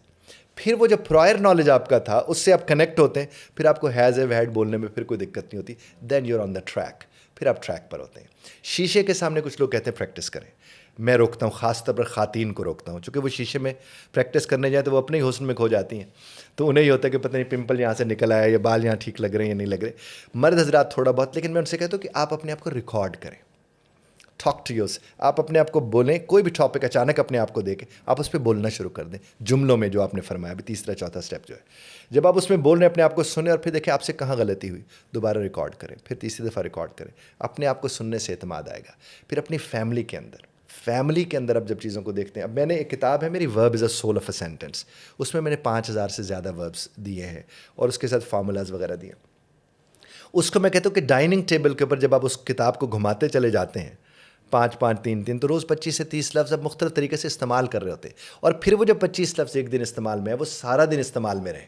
پھر وہ جو پرائر نالج آپ کا تھا اس سے آپ کنیکٹ ہوتے ہیں, پھر آپ کو ہیز اے ہیڈ بولنے میں پھر کوئی دقت نہیں ہوتی. Then you are on the track, پھر آپ ٹریک پر ہوتے ہیں. شیشے کے سامنے کچھ لوگ کہتے ہیں پریکٹس کریں, میں روکتا ہوں, خاص طور پر خواتین کو روکتا ہوں, چونکہ وہ شیشے میں پریکٹس کرنے جائیں تو وہ اپنے ہی حسن میں کھو جاتی ہیں, تو انہیں یہ ہوتا ہے کہ پتہ نہیں پمپل یہاں سے نکل آیا, یا بال یہاں ٹھیک لگ رہے ہیں یا نہیں لگ رہے. مرد حضرات تھوڑا بہت, لیکن میں ان سے کہتا ہوں کہ آپ اپنے آپ کو ریکارڈ کریں, ٹاک ٹو یورس, آپ اپنے آپ کو بولیں, کوئی بھی ٹاپک اچانک اپنے آپ کو دے کے آپ اس پہ بولنا شروع کر دیں, جملوں میں جو آپ نے فرمایا ابھی, تیسرا چوتھا اسٹیپ جو ہے, جب آپ اس میں بول رہے ہیں اپنے آپ کو سنیں, اور پھر دیکھیں آپ سے کہاں غلطی ہوئی, دوبارہ ریکارڈ کریں, پھر تیسری دفعہ ریکارڈ کریں. اپنے آپ کو سننے سے اعتماد آئے گا. پھر اپنی فیملی کے اندر اب جب چیزوں کو دیکھتے ہیں, اب میں نے ایک کتاب ہے میری, ورب از اے سول آف اے سینٹینس, اس میں نے 5000 سے زیادہ وربس دیے ہیں اور اس کے ساتھ فارمولاز وغیرہ دیے. اس کو میں کہتا ہوں کہ ڈائننگ ٹیبل کے اوپر جب آپ اس کتاب کو گھماتے چلے جاتے ہیں, 5-5-3-3, تو روز 25 سے 30 لفظ اب مختلف طریقے سے استعمال کر رہے ہوتے ہیں. اور پھر وہ جو 25 لفظ ایک دن استعمال میں ہے, وہ سارا دن استعمال میں رہے,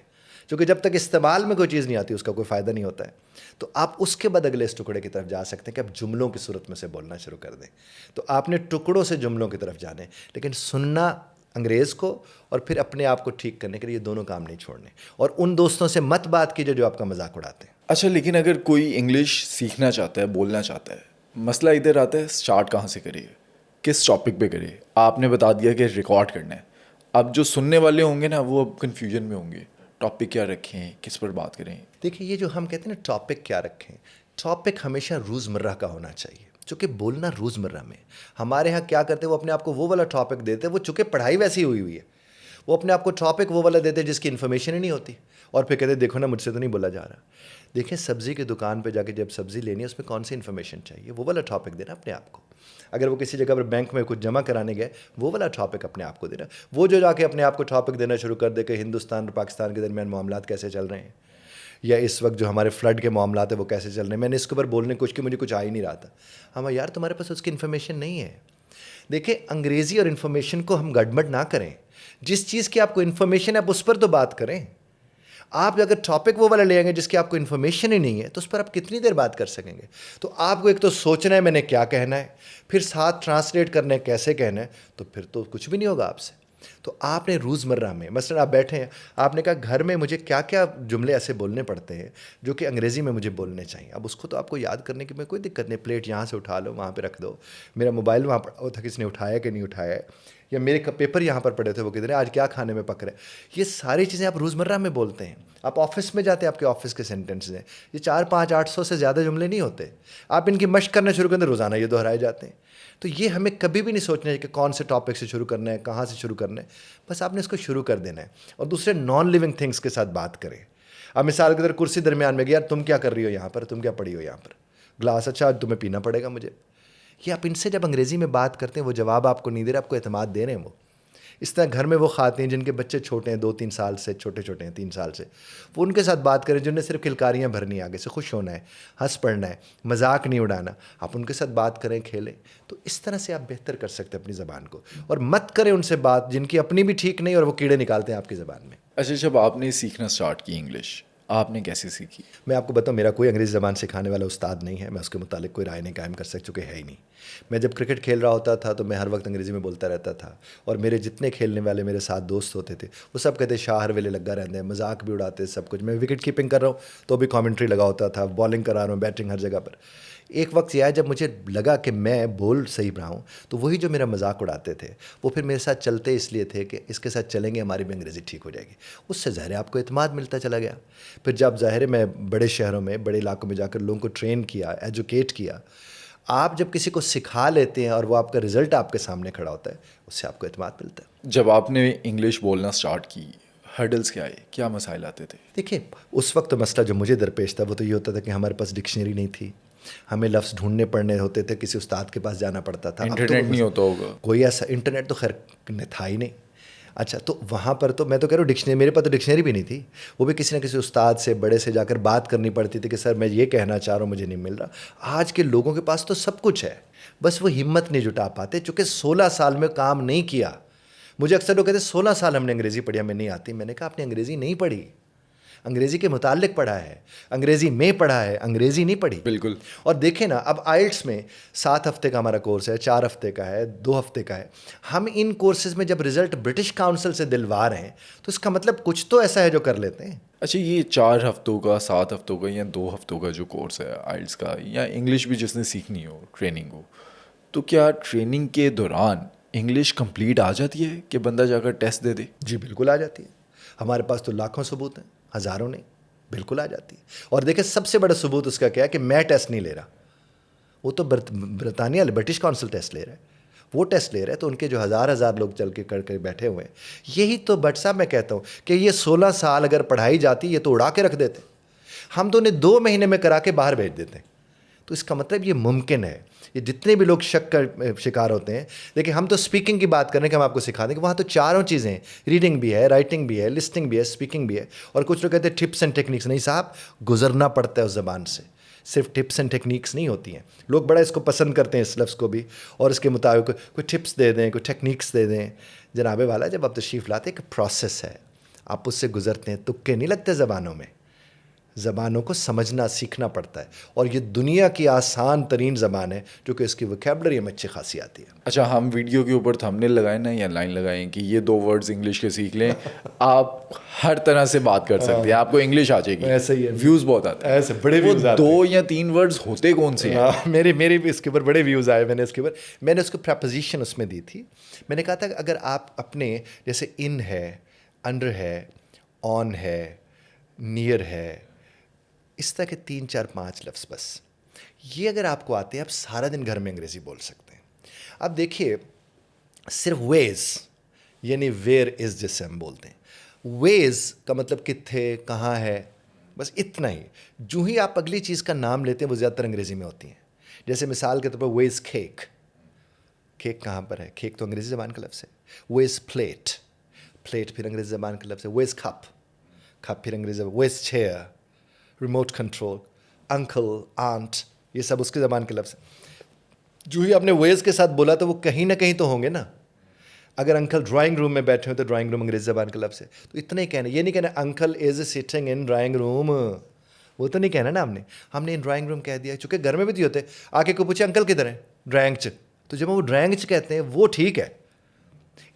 کیونکہ جب تک استعمال میں کوئی چیز نہیں آتی اس کا کوئی فائدہ نہیں ہوتا ہے. تو آپ اس کے بعد اگلے اس ٹکڑے کی طرف جا سکتے ہیں کہ آپ جملوں کی صورت میں سے بولنا شروع کر دیں. تو آپ نے ٹکڑوں سے جملوں کی طرف جانے, لیکن سننا انگریز کو اور پھر اپنے آپ کو ٹھیک کرنے کے لیے یہ دونوں کام نہیں چھوڑنے. اور ان دوستوں سے مت بات کیجیے جو آپ کا مذاق اڑاتے ہیں. اچھا, لیکن اگر کوئی انگلش سیکھنا چاہتا ہے, بولنا چاہتا ہے, مسئلہ ادھر آتا ہے اسٹارٹ کہاں سے کریے, کس ٹاپک پہ کریے. آپ نے بتا دیا کہ ریکارڈ کرنا ہے, اب جو سننے والے ہوں گے نا وہ اب کنفیوژن میں ہوں گے, ٹاپک کیا رکھیں, کس پر بات کریں. دیکھیے, یہ جو ہم کہتے ہیں نا ٹاپک کیا رکھیں, ٹاپک ہمیشہ روزمرہ کا ہونا چاہیے, چونکہ بولنا روزمرہ میں. ہمارے ہاں کیا کرتے ہیں, وہ اپنے آپ کو وہ والا ٹاپک دیتے ہیں, وہ چونکہ پڑھائی ویسی ہوئی ہے, وہ اپنے آپ کو ٹاپک وہ والا دیتے ہیں جس کی انفارمیشن ہی نہیں ہوتی, اور پھر کہتے ہیں دیکھو نا مجھ سے تو نہیں بولا جا رہا. دیکھیں, سبزی کی دکان پہ جا کے جب سبزی لینی ہے اس میں کون سی انفارمیشن چاہیے, وہ والا ٹاپک دینا اپنے آپ کو. اگر وہ کسی جگہ پر بینک میں کچھ جمع کرانے گئے, وہ والا ٹاپک اپنے آپ کو دینا. وہ جو جا کے اپنے آپ کو ٹاپک دینا شروع کر دے کہ ہندوستان اور پاکستان کے درمیان معاملات کیسے چل رہے ہیں, یا اس وقت جو ہمارے فلڈ کے معاملات ہیں وہ کیسے چل رہے ہیں, میں نے اس کے اوپر بولنے کچھ کہ مجھے کچھ آ ہی نہیں رہا تھا. ہاں یار, تمہارے پاس اس کی انفارمیشن نہیں ہے. دیکھیں, انگریزی اور انفارمیشن کو ہم گڑبڑ نہ کریں. جس چیز کی آپ کو انفارمیشن ہے آپ اس پر تو بات کریں. آپ اگر ٹاپک وہ والا لے آئیں گے جس کی آپ کو انفارمیشن ہی نہیں ہے, تو اس پر آپ کتنی دیر بات کر سکیں گے. تو آپ کو ایک تو سوچنا ہے میں نے کیا کہنا ہے, پھر ساتھ ٹرانسلیٹ کرنا ہے کیسے کہنا ہے, تو پھر تو کچھ بھی نہیں ہوگا آپ سے. تو آپ نے روزمرہ میں, مثلا آپ بیٹھے ہیں, آپ نے کہا گھر میں مجھے کیا کیا جملے ایسے بولنے پڑتے ہیں جو کہ انگریزی میں مجھے بولنے چاہیے. اب اس کو تو آپ کو یاد کرنے کی میں کوئی دقت نہیں, پلیٹ یہاں سے اٹھا لو, وہاں پہ رکھ دو. میرا موبائل وہاں پڑا ہوا تھا, کس نے اٹھایا کہ نہیں اٹھایا ہے, یا میرے پیپر یہاں پر پڑے تھے وہ کدھر ہے, آج کیا کھانے میں پک رہا ہے. یہ ساری چیزیں آپ روزمرہ میں بولتے ہیں. آپ آفس میں جاتے ہیں, آپ کے آفس کے سینٹینس ہیں, یہ 400, 500, 800 سے زیادہ جملے نہیں ہوتے. آپ ان کی مشق کرنا شروع کرتے ہیں, روزانہ یہ دہرائے جاتے ہیں. تو یہ ہمیں کبھی بھی نہیں سوچنا ہے کہ کون سے ٹاپک سے شروع کرنا ہے, کہاں سے شروع کرنا ہے. بس آپ نے اس کو شروع کر دینا ہے اور دوسرے نان لیونگ تھنگس کے ساتھ بات کریں. اب مثال کے طور کرسی درمیان میں گیا, یار تم کیا کر رہی ہو یہاں پر, تم کیا پڑھی ہو یہاں پر, گلاس, اچھا تمہیں پینا پڑے گا مجھے. یہ آپ ان سے جب انگریزی میں بات کرتے ہیں, وہ جواب آپ کو نہیں دے رہے, آپ کو اعتماد دے رہے ہیں وہ. اس طرح گھر میں وہ خواتین جن کے بچے چھوٹے ہیں, 2-3 سال سے, چھوٹے چھوٹے ہیں 3 سال سے, وہ ان کے ساتھ بات کریں جن نے صرف کھلکاریاں بھرنی, آگے سے خوش ہونا ہے, ہنس پڑھنا ہے, مذاق نہیں اڑانا. آپ ان کے ساتھ بات کریں, کھیلیں. تو اس طرح سے آپ بہتر کر سکتے ہیں اپنی زبان کو. اور مت کریں ان سے بات جن کی اپنی بھی ٹھیک نہیں اور وہ کیڑے نکالتے ہیں آپ کی زبان میں. اچھا, جب آپ نے سیکھنا اسٹارٹ کی انگلش, آپ نے کیسے سیکھی؟ میں آپ کو بتاؤں, میرا کوئی انگریزی زبان سکھانے والا استاد نہیں ہے, میں اس کے متعلق کوئی رائے نہیں قائم کر سکتا, چونکہ ہے ہی نہیں. میں جب کرکٹ کھیل رہا ہوتا تھا تو میں ہر وقت انگریزی میں بولتا رہتا تھا, اور میرے جتنے کھیلنے والے میرے ساتھ دوست ہوتے تھے وہ سب کہتے شاہ ہر ویلے لگا رہتے ہیں, مذاق بھی اڑاتے, سب کچھ. میں وکٹ کیپنگ کر رہا ہوں تو بھی کامنٹری لگا ہوتا تھا, بالنگ کرا رہا ہوں, بیٹنگ ہر جگہ پر. ایک وقت یہ آیا جب مجھے لگا کہ میں بول صحیح رہا ہوں, تو وہی جو میرا مذاق اڑاتے تھے وہ پھر میرے ساتھ چلتے اس لیے تھے کہ اس کے ساتھ چلیں گے ہماری بھی انگریزی ٹھیک ہو جائے گی. اس سے ظاہر ہے آپ کو اعتماد ملتا چلا گیا. پھر جب ظاہر ہے میں بڑے شہروں میں, بڑے علاقوں میں جا کر لوگوں کو ٹرین کیا, ایجوکیٹ کیا. آپ جب کسی کو سکھا لیتے ہیں اور وہ آپ کا رزلٹ آپ کے سامنے کھڑا ہوتا ہے, اس سے آپ کو اعتماد ملتا ہے. جب آپ نے انگلش بولنا اسٹارٹ کی, ہرڈلس کیا آئے, کیا مسائل آتے تھے؟ دیکھیں, اس وقت مسئلہ جو مجھے درپیش تھا وہ تو یہ ہوتا تھا کہ ہمارے پاس ڈکشنری نہیں تھی, ہمیں لفظ ڈھونڈنے پڑنے ہوتے تھے, کسی استاد کے پاس جانا پڑتا تھا. انٹرنیٹ نہیں ہوتا ہوگا کوئی ایسا, انٹرنیٹ تو خیر تھا ہی نہیں. اچھا, تو وہاں پر تو میں تو کہہ رہا ہوں ڈکشنری, میرے پاس تو ڈکشنری بھی نہیں تھی, وہ بھی کسی نہ کسی استاد سے, بڑے سے جا کر بات کرنی پڑتی تھی کہ سر میں یہ کہنا چاہ رہا ہوں, مجھے نہیں مل رہا. آج کے لوگوں کے پاس تو سب کچھ ہے, بس وہ ہمت نہیں جٹا پاتے, چونکہ 16 سال میں کام نہیں کیا. مجھے اکثر لوگ کہتے ہیں 16 سال ہم نے انگریزی پڑھی, ہمیں نہیں آتی. میں نے کہا آپ نے انگریزی نہیں پڑھی, انگریزی کے متعلق پڑھا ہے, انگریزی میں پڑھا ہے, انگریزی نہیں پڑھی. بالکل. اور دیکھیں نا, اب آئلٹس میں 7 ہفتے کا ہمارا کورس ہے, 4 ہفتے کا ہے, 2 ہفتے کا ہے. ہم ان کورسز میں جب رزلٹ برٹش کاؤنسل سے دلوا رہے ہیں تو اس کا مطلب کچھ تو ایسا ہے جو کر لیتے ہیں. اچھا, یہ 4 ہفتوں کا, 7 ہفتوں کا یا 2 ہفتوں کا جو کورس ہے آئلٹس کا, یا انگلش بھی جس نے سیکھنی ہو, ٹریننگ ہو, تو کیا ٹریننگ کے دوران انگلش کمپلیٹ آ جاتی ہے کہ بندہ جا کر ٹیسٹ دے دے؟ جی بالکل آ جاتی ہے. ہمارے پاس تو لاکھوں ثبوت ہیں, ہزاروں نہیں, بالکل آ جاتی ہے. اور دیکھیں سب سے بڑا ثبوت اس کا کیا ہے کہ میں ٹیسٹ نہیں لے رہا, وہ تو برطانیہ برٹش کاؤنسل ٹیسٹ لے رہا ہے, وہ ٹیسٹ لے رہے ہیں. تو ان کے جو ہزار لوگ چل کے کر کے بیٹھے ہوئے ہیں, یہی تو بٹ صاحب میں کہتا ہوں کہ یہ 16 سال اگر پڑھائی جاتی یہ تو اڑا کے رکھ دیتے, ہم تو انہیں 2 مہینے میں کرا کے باہر بھیج دیتے ہیں. تو اس کا مطلب یہ ممکن ہے. یہ جتنے بھی لوگ شک کا شکار ہوتے ہیں, دیکھیں ہم تو اسپیکنگ کی بات کریں کہ ہم آپ کو سکھا دیں کہ وہاں تو چاروں چیزیں ہیں, ریڈنگ بھی ہے, رائٹنگ بھی ہے, لسننگ بھی ہے, اسپیکنگ بھی ہے. اور کچھ لوگ کہتے ہیں ٹپس اینڈ ٹیکنیکس. نہیں صاحب, گزرنا پڑتا ہے اس زبان سے, صرف ٹپس اینڈ ٹیکنیکس نہیں ہوتی ہیں. لوگ بڑا اس کو پسند کرتے ہیں اس لفظ کو بھی, اور اس کے مطابق کوئی ٹپس دے دیں, کوئی ٹیکنیکس دے دیں. جناب والا, جب آپ تشریف لاتے ہیں, ایک پروسیس ہے, آپ اس سے گزرتے ہیں, تکے نہیں لگتے زبانوں میں. زبانوں کو سمجھنا سیکھنا پڑتا ہے, اور یہ دنیا کی آسان ترین زبان ہے جو کہ اس کی ویکیبلری میں اچھی خاصی آتی ہے. اچھا, ہم ویڈیو کے اوپر تھمبنیل لگائیں نا, یا لائن لگائیں کہ یہ 2 ورڈز انگلش کے سیکھ لیں, آپ ہر طرح سے بات کر سکتے ہیں, آپ کو انگلش آ جائے گی. ایسا ہی ہے, ویوز بہت آتے ہیں, ایسے بڑے ویوز آتے ہیں. 2 یا 3 ورڈز ہوتے کون سے ہیں؟ میری بھی اس کے اوپر بڑے ویوز آئے. میں نے اس کو پریپوزیشن اس میں دی تھی. میں نے کہا تھا کہ اگر آپ اپنے جیسے ان ہے, انڈر ہے, آن ہے, نیئر ہے, اس طرح کے 3 4 5 لفظ بس, یہ اگر آپ کو آتے ہیں, آپ سارا دن گھر میں انگریزی بول سکتے ہیں. اب دیکھیے, صرف ویز یعنی ویئر از جس سے ہم بولتے ہیں, ویز کا مطلب کتھے, کہاں ہے, بس اتنا ہی. جو ہی آپ اگلی چیز کا نام لیتے ہیں وہ زیادہ تر انگریزی میں ہوتی ہیں. جیسے مثال کے طور پر ویز کیک, کیک کہاں پر ہے, کیک تو انگریزی زبان کا لفظ ہے. ویز پلیٹ, پلیٹ پھر انگریزی زبان کا لفظ ہے. ویز کپ, کپ پھر انگریزی زبان. Vase chair, remote control, uncle, aunt, یہ سب اس کی زبان کے لفظ ہیں. جو ہی آپ نے ویز کے ساتھ بولا تو وہ کہیں نہ کہیں تو ہوں گے نا. اگر انکل ڈرائنگ روم میں بیٹھے ہوں تو ڈرائنگ روم انگریزی زبان کا لفظ ہے. تو اتنا ہی کہنا, یہ نہیں کہنا uncle is sitting in drawing room, وہ تو نہیں کہنا نا ہم نے ان ڈرائنگ روم کہہ دیا. چونکہ گھر میں بھی تو ہوتے, آ کے کو پوچھے انکل کدھر ہے, ڈرائنگ چ, تو جب وہ ڈرائنگ چ کہتے ہیں وہ ٹھیک ہے.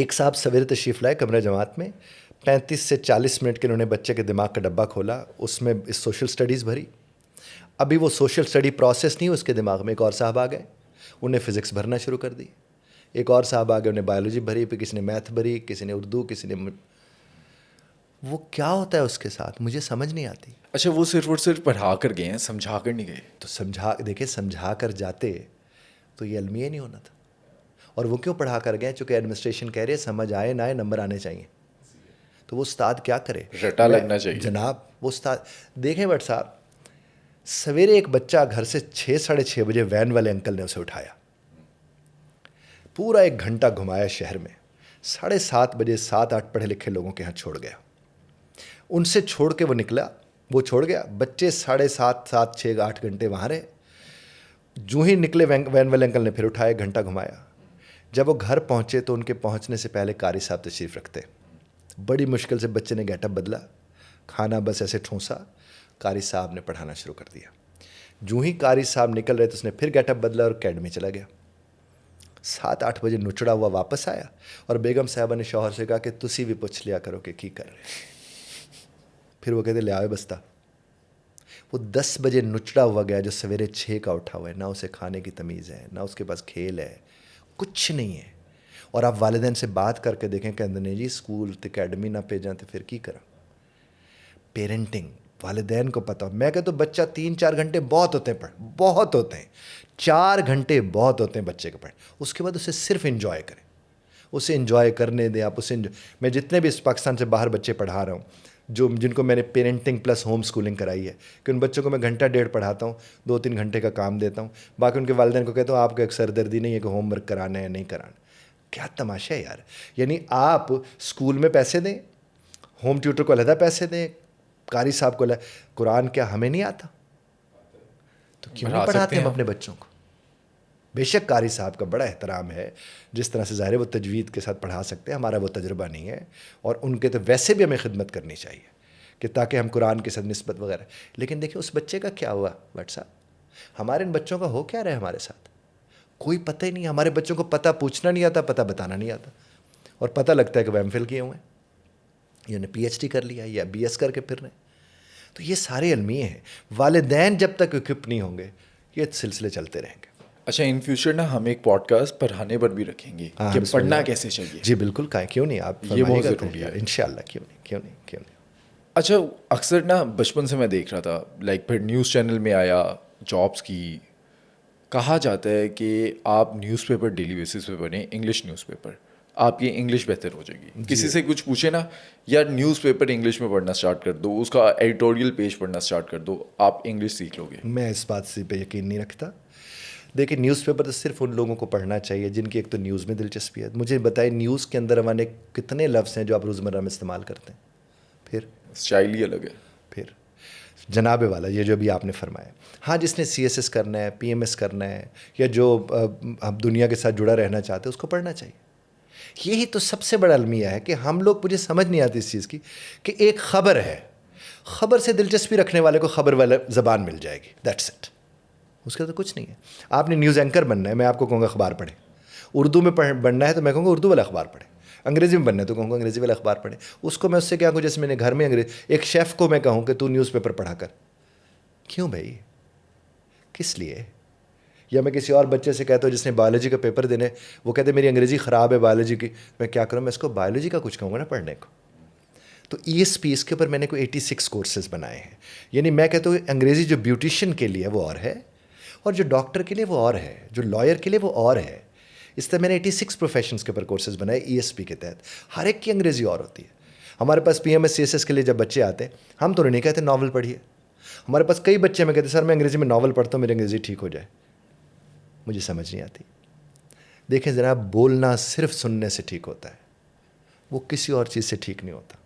ایک صاحب سویرے تشریف لائے کمرہ جماعت میں, 35 سے 40 منٹ کے انہوں نے بچے کے دماغ کا ڈبہ کھولا, اس میں سوشل سٹڈیز بھری. ابھی وہ سوشل سٹڈی پروسیس نہیں, اس کے دماغ میں ایک اور صاحب آ گئے, انہیں فزکس بھرنا شروع کر دی. ایک اور صاحب آ گئے, انہیں بایولوجی بھری, پھر کسی نے میتھ بھری, کسی نے اردو, کسی نے. وہ کیا ہوتا ہے اس کے ساتھ مجھے سمجھ نہیں آتی. اچھا وہ صرف اور صرف پڑھا کر گئے ہیں, سمجھا کر نہیں گئے. تو سمجھا کر جاتے تو یہ المیہ نہیں ہونا تھا. اور وہ کیوں پڑھا کر گئے؟ چونکہ ایڈمنسٹریشن کہہ رہی ہے سمجھ آئے نہ آئے نمبر آنے چاہیے. تو وہ استاد کیا کرے؟ رٹا لگنا چاہیے جناب. وہ استاد دیکھیں بٹ صاحب, سویرے ایک بچہ گھر سے 6-6:30 بجے وین والے انکل نے اسے اٹھایا, پورا 1 گھنٹہ گھمایا شہر میں, 7:30 بجے 7-8 پڑھے لکھے لوگوں کے ہاں چھوڑ گیا. ان سے چھوڑ کے وہ نکلا, وہ چھوڑ گیا, بچے 7:30 6-8 گھنٹے وہاں رہے. جو ہی نکلے وین والے انکل نے پھر اٹھایا, 1 گھنٹہ گھمایا. جب وہ گھر پہنچے تو ان کے پہنچنے سے پہلے قاری صاحب تشریف رکھتے. بڑی مشکل سے بچے نے گیٹ اپ بدلا, کھانا بس ایسے ٹھونسا, قاری صاحب نے پڑھانا شروع کر دیا. جو ہی قاری صاحب نکل رہے تو اس نے پھر گیٹ اپ بدلا اور اکیڈمی چلا گیا. 7-8 بجے نچڑا ہوا واپس آیا اور بیگم صاحبہ نے شوہر سے کہا کہ تسی بھی پوچھ لیا کرو کہ کی کر رہے. پھر وہ کہتے لے آئے بستہ. وہ 10 بجے نچڑا ہوا گیا جو سویرے 6 کا اٹھا ہوا ہے, نہ اسے کھانے کی تمیز ہے, نہ اس کے پاس کھیل ہے, کچھ نہیں ہے. اور آپ والدین سے بات کر کے دیکھیں کہ نہیں جی اسکول اکیڈمی نہ بھیجاں تو پھر کی کرا. پیرنٹنگ والدین کو پتہ ہو. میں کہتا ہوں بچہ 3-4 گھنٹے بہت ہوتے ہیں بہت ہوتے ہیں, 4 گھنٹے بہت ہوتے ہیں بچے کے پڑھ. اس کے بعد اسے صرف انجوائے کریں, اسے انجوائے کرنے دیں آپ اسے. میں جتنے بھی اس پاکستان سے باہر بچے پڑھا رہا ہوں جن کو میں نے پیرنٹنگ پلس ہوم اسکولنگ کرائی ہے, کہ ان بچوں کو میں 1-1.5 پڑھاتا ہوں, 2-3 گھنٹے کا کام دیتا ہوں, باقی ان کے والدین کو کہتا ہوں آپ کو ایک سردردی نہیں ہے کہ ہوم ورک کرانا ہے نہیں کرانا. کیا تماشا ہے یار. یعنی آپ اسکول میں پیسے دیں, ہوم ٹیوٹر کو علیحدہ پیسے دیں, قاری صاحب کو قرآن کیا ہمیں نہیں آتا تو کیوں نہیں پڑھاتے ہم اپنے بچوں کو؟ بے شک قاری صاحب کا بڑا احترام ہے, جس طرح سے ظاہر ہے وہ تجوید کے ساتھ پڑھا سکتے ہیں, ہمارا وہ تجربہ نہیں ہے, اور ان کے تو ویسے بھی ہمیں خدمت کرنی چاہیے کہ تاکہ ہم قرآن کے ساتھ نسبت وغیرہ. لیکن دیکھیں اس بچے کا کیا ہوا بٹ صاحب, ہمارے ان بچوں کا ہو کیا رہا ہے ہمارے ساتھ, کوئی پتہ ہی نہیں. ہمارے بچوں کو پتہ پوچھنا نہیں آتا, پتہ بتانا نہیں آتا, اور پتہ لگتا ہے کہ وہ ایم فل کیے ہوئے ہیں یا نے پی ایچ ڈی کر لیا یا بی ایس کر کے پھر رہے. تو یہ سارے المیے ہیں. والدین جب تک اکوپ نہیں ہوں گے یہ سلسلے چلتے رہیں گے. اچھا ان فیوچر نا ہم ایک پوڈ کاسٹ پڑھانے پر بھی رکھیں گے کہ پڑھنا کیسے چاہیے. جی بالکل, کیوں نہیں, آپ یہ بہت ضروری ہے ان شاء اللہ. کیوں نہیں. اچھا اکثر نا بچپن سے میں دیکھ رہا تھا لائک پھر نیوز چینل میں آیا, جابس کی, کہا جاتا ہے کہ آپ نیوز پیپر ڈیلی بیسس پہ پڑھیں, انگلش نیوز پیپر, آپ کی انگلش بہتر ہو جائے گی. کسی سے کچھ پوچھے نا یار نیوز پیپر انگلش میں پڑھنا اسٹارٹ کر دو, اس کا ایڈیٹوریل پیج پڑھنا اسٹارٹ کر دو, آپ انگلش سیکھ لو گے. میں اس بات سے پہ یقین نہیں رکھتا. دیکھیں نیوز پیپر تو صرف ان لوگوں کو پڑھنا چاہیے جن کی ایک تو نیوز میں دلچسپی ہے. مجھے بتائیں نیوز کے اندر ہمارے کتنے لفظ ہیں جو آپ روزمرہ میں استعمال کرتے ہیں؟ پھر اسٹائل ہی الگ ہے. پھر جناب والا یہ جو بھی آپ نے فرمایا, ہاں جس نے سی ایس ایس کرنا ہے, پی ایم ایس کرنا ہے, یا جو دنیا کے ساتھ جڑا رہنا چاہتے ہیں اس کو پڑھنا چاہیے. یہی تو سب سے بڑا المیہ ہے کہ ہم لوگ, مجھے سمجھ نہیں آتی اس چیز کی کہ ایک خبر ہے, خبر سے دلچسپی رکھنے والے کو خبر والا زبان مل جائے گی, دیٹس اٹ. اس کا تو کچھ نہیں ہے. آپ نے نیوز اینکر بننا ہے, میں آپ کو کہوں گا اخبار پڑھیں. اردو میں بننا ہے تو میں کہوں گا اردو والا اخبار پڑھیں. انگریزی میں بننا ہے تو کہوں گا انگریزی والا اخبار پڑھیں. اس کو میں اس سے کیا کہوں, جیسے میں نے گھر میں ایک شیف کو میں کہوں کہ تو نیوز پیپر پڑھا کر. کیوں بھائی, کس لیے؟ یا میں کسی اور بچے سے کہتا ہوں جس نے بایولوجی کا پیپر دینے, وہ کہتے میری انگریزی خراب ہے بایولوجی کی, میں کیا کروں, میں اس کو بایولوجی کا کچھ کہوں گا نا پڑھنے کو. تو ای ایس پی اس کے اوپر میں نے کوئی 86 کورسز بنائے ہیں. یعنی میں کہتا ہوں انگریزی جو بیوٹیشین کے لیے وہ اور ہے, اور جو ڈاکٹر کے لیے وہ اور ہے, جو لائر کے لیے وہ اور ہے. اس طرح میں نے 86 پروفیشنز کے اوپر کورسز بنائے ای ایس پی کے تحت. ہر ایک کی انگریزی اور ہوتی ہے. ہمارے پاس P M S C S S کے لیے جب بچے آتے ہیں, ہم تو نہیں کہتے ناول پڑھیے. ہمارے پاس کئی بچے میں کہتے ہیں سر میں انگریزی میں ناول پڑھتا ہوں, میری انگریزی ٹھیک ہو جائے. مجھے سمجھ نہیں آتی. دیکھیں جناب, بولنا صرف سننے سے ٹھیک ہوتا ہے, وہ کسی اور چیز سے ٹھیک نہیں ہوتا,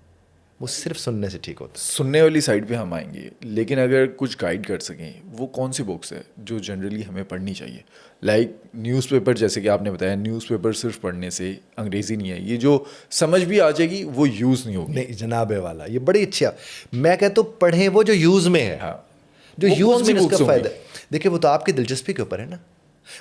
وہ صرف سننے سے ٹھیک ہوتا ہے. سننے والی سائڈ پہ ہم آئیں گے, لیکن اگر کچھ گائیڈ کر سکیں وہ کون سی بکس ہے جو جنرلی ہمیں پڑھنی چاہیے؟ لائک نیوز پیپر, جیسے کہ آپ نے بتایا نیوز پیپر صرف پڑھنے سے انگریزی نہیں ہے, یہ جو سمجھ بھی آ جائے گی وہ یوز نہیں ہوگی. نہیں جناب والا, یہ بڑی اچھا, میں کہتا ہوں پڑھیں وہ جو یوز میں ہے. ہاں, جو یوز میں اس کا فائدہ. دیکھیں وہ تو آپ کی دلچسپی کے اوپر ہے نا.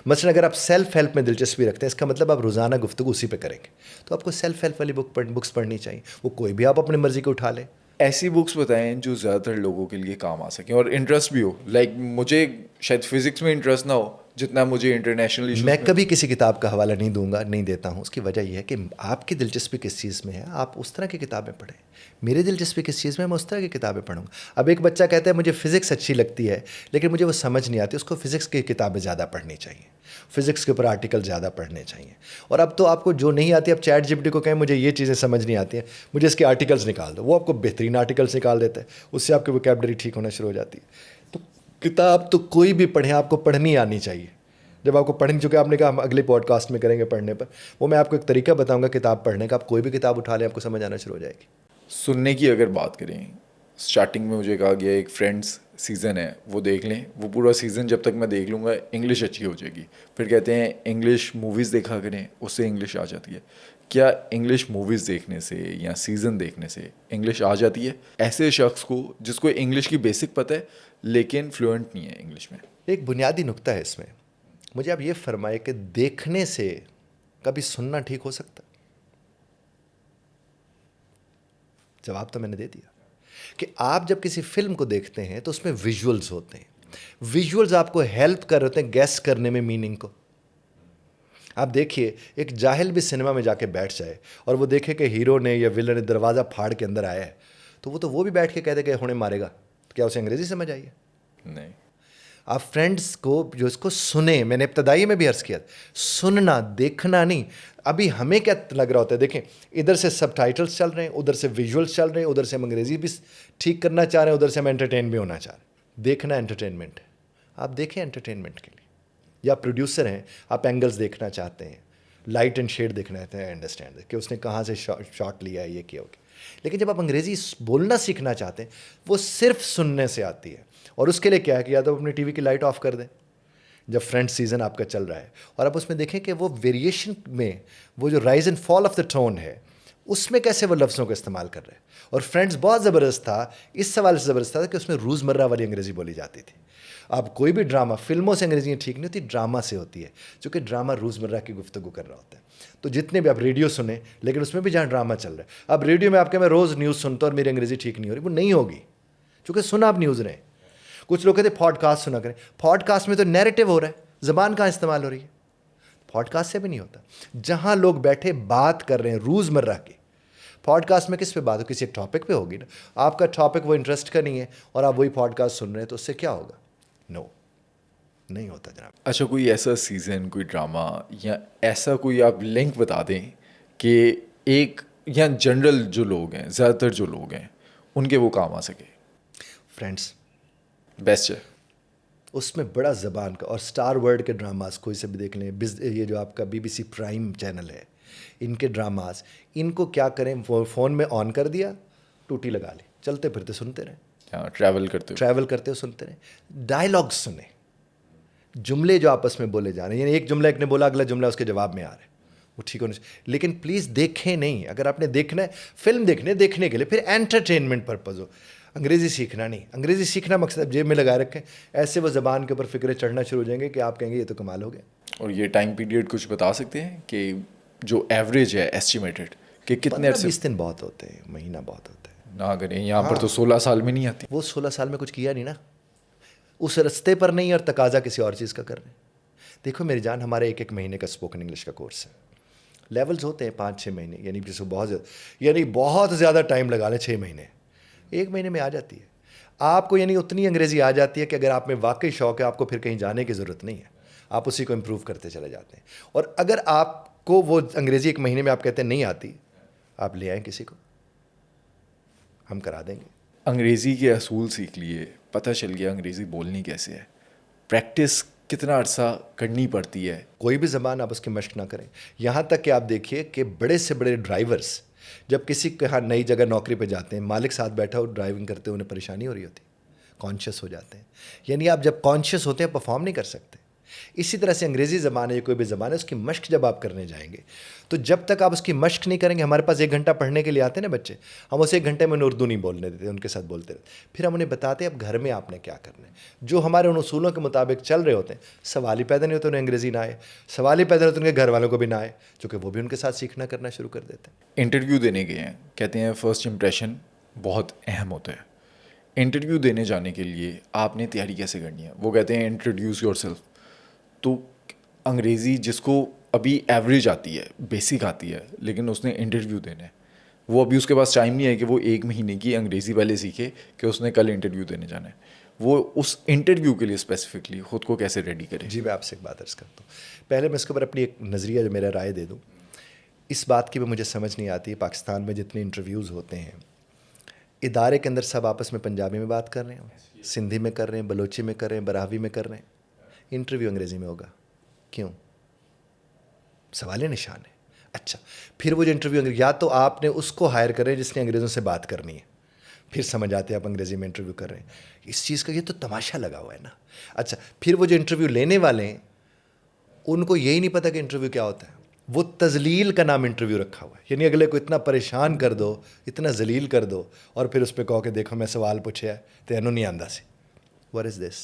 مثلا اگر آپ سیلف ہیلپ میں دلچسپی رکھتے ہیں اس کا مطلب آپ روزانہ گفتگو اسی پہ کریں گے, تو آپ کو سیلف ہیلپ والی بکس پڑھنی چاہیے. وہ کوئی بھی آپ اپنی مرضی کو اٹھا لیں. ایسی بکس بتائیں جو زیادہ تر لوگوں کے لیے کام آ سکیں اور انٹرسٹ بھی ہو. لائک مجھے شاید فزکس میں انٹرسٹ نہ ہو جتنا مجھے انٹرنیشنل ایشوز میں کبھی کسی کتاب کا حوالہ نہیں دوں گا, نہیں دیتا ہوں. اس کی وجہ یہ ہے کہ آپ کی دلچسپی کس چیز میں ہے, آپ اس طرح کی کتابیں پڑھیں. میری دلچسپی کس چیز میں, میں اس طرح کی کتابیں پڑھوں گا. اب ایک بچہ کہتا ہے مجھے فزکس اچھی لگتی ہے لیکن مجھے وہ سمجھ نہیں آتی, اس کو فزکس کی کتابیں زیادہ پڑھنی چاہیے, فزکس کے اوپر آرٹیکل زیادہ پڑھنے چاہیے. اور اب تو آپ کو جو نہیں آتی, اب چیٹ جی پی ٹی کو کہیں مجھے یہ چیزیں سمجھ نہیں آتی ہیں, مجھے اس کے آرٹیکلس نکال دو, وہ آپ کو بہترین آرٹیکلس نکال دیتا ہے. اس سے آپ کی ووکیبلری ٹھیک ہونا شروع ہو جاتی ہے. تو کتاب تو کوئی بھی پڑھیں, آپ کو پڑھنی آنی چاہیے. جب آپ کو پڑھنے, چونکہ آپ نے کہا ہم اگلے پوڈ کاسٹ میں کریں گے پڑھنے پر, وہ میں آپ کو ایک طریقہ بتاؤں گا کتاب پڑھنے کا. آپ کوئی بھی کتاب اٹھا لیں, آپ کو سمجھ آنا شروع ہو جائے گی. سننے کی اگر بات کریں, اسٹارٹنگ میں مجھے کہا گیا ایک فرینڈس سیزن ہے وہ دیکھ لیں, وہ پورا سیزن جب تک میں دیکھ لوں گا انگلش اچھی ہو جائے گی. پھر کہتے ہیں انگلش موویز دیکھا کریں, اس سے انگلش آ جاتی ہے. کیا انگلش موویز دیکھنے سے یا سیزن دیکھنے سے انگلش آ جاتی ہے ایسے شخص کو جس کو انگلش کی بیسک پتہ ہے لیکن فلوئنٹ نہیں ہے انگلش میں؟ ایک بنیادی نقطہ ہے اس میں. مجھے آپ یہ فرمائے کہ دیکھنے سے کبھی سننا ٹھیک ہو سکتا؟ جواب تو میں نے دے دیا کہ آپ جب کسی فلم کو دیکھتے ہیں تو اس میں ویژولز ہوتے ہیں. ویژولز آپ کو ہیلپ کر رہے ہوتے ہیں گیس کرنے میں میننگ کو. آپ دیکھیے ایک جاہل بھی سنیما میں جا کے بیٹھ جائے اور وہ دیکھے کہ ہیرو نے یا ولن نے دروازہ پھاڑ کے اندر آیا ہے, تو وہ بھی بیٹھ کے کہہ دے کہ ہونے مارے گا. کیا اسے انگریزی سمجھ آئی ہے؟ نہیں. آپ فرینڈس کو جو اس کو سنیں, میں نے ابتدائی میں بھی عرض کیا, سننا دیکھنا نہیں. ابھی ہمیں کیا لگ رہا ہوتا ہے, دیکھیں ادھر سے سب ٹائٹلس چل رہے ہیں, ادھر سے ویژولس چل رہے ہیں, ادھر سے ہم انگریزی بھی ٹھیک کرنا چاہ رہے ہیں, ادھر سے ہم انٹرٹین بھی ہونا چاہ رہے ہیں. دیکھنا انٹرٹینمنٹ ہے, آپ دیکھیں انٹرٹینمنٹ کے لیے. یا پروڈیوسر ہیں, آپ اینگلز دیکھنا چاہتے ہیں, لائٹ اینڈ شیڈ دیکھنا ہے, انڈرسٹینڈ کہ اس نے کہاں سے شاٹ لیا ہے, یہ کیا ہوگا. لیکن جب آپ انگریزی بولنا سیکھنا چاہتے ہیں, وہ صرف سننے سے آتی ہے. اور اس کے لیے کیا ہے کہ یا تو اپنی ٹی وی کی لائٹ آف کر دیں جب فرینڈ سیزن آپ کا چل رہا ہے, اور آپ اس میں دیکھیں کہ وہ ویریشن میں وہ جو rise and fall of the tone ہے اس میں کیسے وہ لفظوں کا استعمال کر رہے ہیں. اور فرینڈز بہت زبردست تھا, اس سوال سے زبردست تھا کہ اس میں روزمرہ والی انگریزی بولی جاتی تھی. آپ کوئی بھی ڈرامہ, فلموں سے انگریزی ٹھیک نہیں ہوتی, ڈرامہ سے ہوتی ہے, چونکہ ڈرامہ روزمرہ کی گفتگو کر رہا ہوتا ہے. تو جتنے بھی آپ ریڈیو سنیں, لیکن اس میں بھی جہاں ڈرامہ چل رہا ہے, اب ریڈیو میں آپ کے میں روز نیوز سنتا ہوں اور میری انگریزی ٹھیک نہیں ہو رہی, وہ نہیں ہوگی چونکہ سنا آپ نیوز رہے. کچھ لوگ کہتے ہیں پوڈ کاسٹ سنا کریں, پوڈ کاسٹ میں تو نیریٹو ہو رہا ہے, زبان کہاں استعمال ہو رہی ہے. پوڈ کاسٹ سے بھی نہیں ہوتا. جہاں لوگ بیٹھے بات کر رہے ہیں روزمرہ کی, پوڈ کاسٹ میں کس پہ بات ہو, کسی ایک ٹاپک پہ ہوگی نا. آپ کا ٹاپک وہ انٹرسٹ کا نہیں ہے اور آپ وہی پوڈ کاسٹ سن رہے ہیں, تو اس سے کیا ہوگا؟ نو, نہیں ہوتا جناب. اچھا, کوئی ایسا سیزن, کوئی ڈرامہ یا ایسا کوئی آپ لنک بتا دیں کہ ایک یا جنرل جو لوگ ہیں, زیادہ تر جو لوگ ہیں, ان کے وہ کام آ سکے. فرینڈس بیسٹ ہے اس میں بڑا زبان کا, اور اسٹار ورلڈ کے ڈراماز کوئی سے بھی دیکھ لیں, یہ جو آپ کا BBC پرائم چینل ہے, ان کے ڈراماز, ان کو کیا کریں, فون میں آن کر دیا, ٹوٹی لگا لی, چلتے پھرتے سنتے رہیں. ہاں, ٹریول کرتے ہو سنتے رہیں. ڈائلاگس سنیں, جملے جو آپس میں بولے جا رہے ہیں, یعنی ایک جملہ ایک نے بولا, اگلا جملہ اس کے جواب میں آ رہا ہے, وہ ٹھیک ہونا چاہیے. لیکن پلیز دیکھیں نہیں. اگر آپ نے دیکھنا ہے فلم دیکھنے کے لیے, پھر انٹرٹینمنٹ پرپز ہو. انگریزی سیکھنا نہیں. انگریزی سیکھنا مقصد جیب میں لگا رکھیں, ایسے وہ زبان کے اوپر فکریں چڑھنا شروع ہو جائیں گے کہ آپ کہیں گے یہ تو کمال ہو گیا. اور یہ ٹائم پیریڈ کچھ بتا سکتے ہیں کہ جو ایوریج ہے ایسٹیمیٹڈ کہ کتنے 20 دن بہت ہوتے ہیں, مہینہ بہت ہوتا ہے. نہ کریں, یہاں پر تو 16 سال میں نہیں آتی. وہ 16 سال میں کچھ کیا نہیں نا, اس رستے پر نہیں, اور تقاضا کسی اور چیز کا کر رہے ہیں. دیکھو میری جان, ہمارے ایک مہینے کا اسپوکن انگلش کا کورس ہے. لیولز ہوتے ہیں 5-6 مہینے, یعنی جس کو بہت زیادہ ٹائم لگا لیں, 6 مہینے, 1 مہینے میں آ جاتی ہے آپ کو. یعنی اتنی انگریزی آ جاتی ہے کہ اگر آپ میں واقعی شوق ہے, آپ کو پھر کہیں جانے کی ضرورت نہیں ہے, آپ اسی کو امپروو کرتے چلے جاتے ہیں. اور اگر آپ کو وہ انگریزی 1 مہینے میں آپ کہتے ہیں نہیں آتی, آپ لے آئیں کسی کو, ہم کرا دیں گے. انگریزی کے اصول سیکھ لیے, پتہ چل گیا انگریزی بولنی کیسے ہے, پریکٹس کتنا عرصہ کرنی پڑتی ہے. کوئی بھی زبان آپ اس کی مشق نہ کریں. یہاں تک کہ آپ دیکھیے کہ بڑے سے بڑے ڈرائیورس جب کسی کے ہاں نئی جگہ نوکری پہ جاتے ہیں, مالک ساتھ بیٹھا ہو ڈرائیونگ کرتے انہیں پریشانی ہو رہی ہوتی, کانشیس ہو جاتے ہیں. یعنی آپ جب کانشیس ہوتے ہیں پرفارم نہیں کر سکتے. اسی طرح سے انگریزی زبان ہے یا کوئی بھی زبان ہے، اس کی مشق جب آپ کرنے جائیں گے تو جب تک آپ اس کی مشق نہیں کریں گے، ہمارے پاس 1 گھنٹہ پڑھنے کے لیے آتے ہیں نا بچے، ہم اسے 1 گھنٹے میں انہیں اردو نہیں بولنے دیتے، ان کے ساتھ بولتے رہتے، پھر ہم انہیں بتاتے ہیں اب گھر میں آپ نے کیا کرنا ہے، جو ہمارے ان اصولوں کے مطابق چل رہے ہوتے ہیں. سوال ہی پیدا نہیں ہوتے انہیں انگریزی نہ آئے، سوال ہی پیدا نہیں ہوتے ان کے گھر والوں کو بھی نہ آئے، چونکہ وہ بھی ان کے ساتھ سیکھنا کرنا شروع کر دیتے ہیں. انٹرویو دینے گئے ہیں، کہتے ہیں فرسٹ امپریشن بہت اہم ہوتا ہے. انٹرویو دینے جانے کے لیے آپ نے تیاری کیسے کرنی ہے؟ وہ کہتے ہیں انٹروڈیوس یور سیلف. تو انگریزی جس کو ابھی ایوریج آتی ہے، بیسک آتی ہے، لیکن اس نے انٹرویو دینا ہے، وہ ابھی اس کے پاس ٹائم نہیں ہے کہ وہ 1 مہینے کی انگریزی پہلے سیکھے کہ اس نے کل انٹرویو دینے جانا ہے. وہ اس انٹرویو کے لیے اسپیسیفکلی خود کو کیسے ریڈی کرے؟ جی میں آپ سے ایک بات عرض کرتا ہوں. پہلے میں اس کے اوپر اپنی ایک نظریہ جو میرا رائے دے دوں. اس بات کی بھی مجھے سمجھ نہیں آتی، پاکستان میں جتنے انٹرویوز ہوتے ہیں ادارے کے اندر سب آپس میں پنجابی میں بات کر رہے ہیں، سندھی میں کر رہے ہیں، بلوچی میں کر رہے ہیں، براہوی میں کر رہے ہیں، انٹرویو انگریزی میں ہوگا. کیوں؟ سوال نشان ہے. اچھا پھر وہ جو انٹرویو یا تو آپ نے اس کو ہائر کریں جس نے انگریزوں سے بات کرنی ہے، پھر سمجھ آتے ہیں آپ انگریزی میں انٹرویو کر رہے ہیں. اس چیز کا یہ تو تماشا لگا ہوا ہے نا. اچھا پھر وہ جو انٹرویو لینے والے ہیں ان کو یہی نہیں پتہ کہ انٹرویو کیا ہوتا ہے. وہ تذلیل کا نام انٹرویو رکھا ہوا ہے، یعنی اگلے کو اتنا پریشان کر دو، اتنا ذلیل کر دو، اور پھر اس پہ کہو کہ دیکھو میں سوال پوچھا ہے تینوں نہیں آندا سی. واٹ از دس؟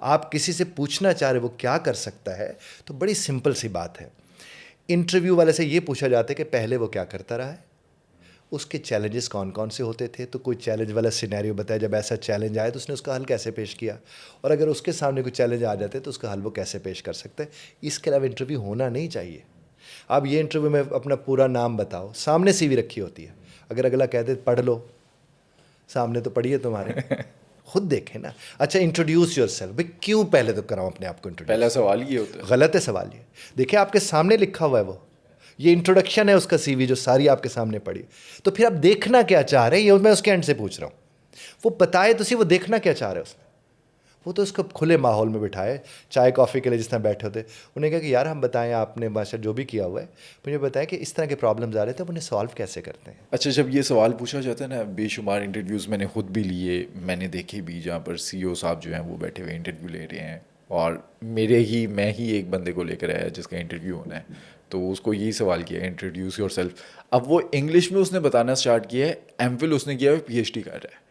آپ کسی سے پوچھنا چاہ رہے وہ کیا کر سکتا ہے، تو بڑی سمپل سی بات ہے. انٹرویو والے سے یہ پوچھا جاتا ہے کہ پہلے وہ کیا کرتا رہا ہے، اس کے چیلنجز کون کون سے ہوتے تھے، تو کوئی چیلنج والا سینیریو بتایا، جب ایسا چیلنج آئے تو اس نے اس کا حل کیسے پیش کیا، اور اگر اس کے سامنے کوئی چیلنج آ جاتے تو اس کا حل وہ کیسے پیش کر سکتے. اس کے علاوہ انٹرویو ہونا نہیں چاہیے. اب یہ انٹرویو میں اپنا پورا نام بتاؤ، سامنے سی وی رکھی ہوتی ہے، اگر اگلا کہہ دے پڑھ لو، سامنے تو پڑھیے تمہارے، خود دیکھیں نا. اچھا انٹروڈیوس یور سیلف، بھائی کیوں پہلے تو کراؤں اپنے آپ کو انٹروڈیوس؟ پہلا سوال یہ ہوتا ہے. غلط ہے سوال یہ. دیکھیں آپ کے سامنے لکھا ہوا ہے، وہ یہ انٹروڈکشن ہے اس کا سی وی جو ساری آپ کے سامنے پڑھی. تو پھر آپ دیکھنا کیا چاہ رہے ہیں، یہ میں اس کے اینڈ سے پوچھ رہا ہوں. وہ بتائے تو صحیح وہ دیکھنا کیا چاہ رہے ہیں اس میں. وہ تو اس کو کھلے ماحول میں بٹھائے، چائے کافی کے لیے جس طرح بیٹھے ہوتے، انہیں کہا کہ یار ہم بتائیں آپ نے بادشاہ جو بھی کیا ہوا ہے مجھے بتائیں کہ اس طرح کے پرابلمز آ رہے تھے، اب انہیں سالو کیسے کرتے ہیں. اچھا جب یہ سوال پوچھا جاتا ہے نا، بے شمار انٹرویوز میں نے خود بھی لیے، میں نے دیکھے بھی جہاں پر سی او صاحب جو ہیں وہ بیٹھے ہوئے انٹرویو لے رہے ہیں، اور میں ہی ایک بندے کو لے کر آیا جس کا انٹرویو ہونا ہے، تو اس کو یہی سوال کیا ہے انٹروڈیوس یور سیلف. اب وہ انگلش میں اس نے بتانا اسٹارٹ کیا ہے، ایم فل اس نے کیا ہے، پی ایچ ڈی کر رہا ہے،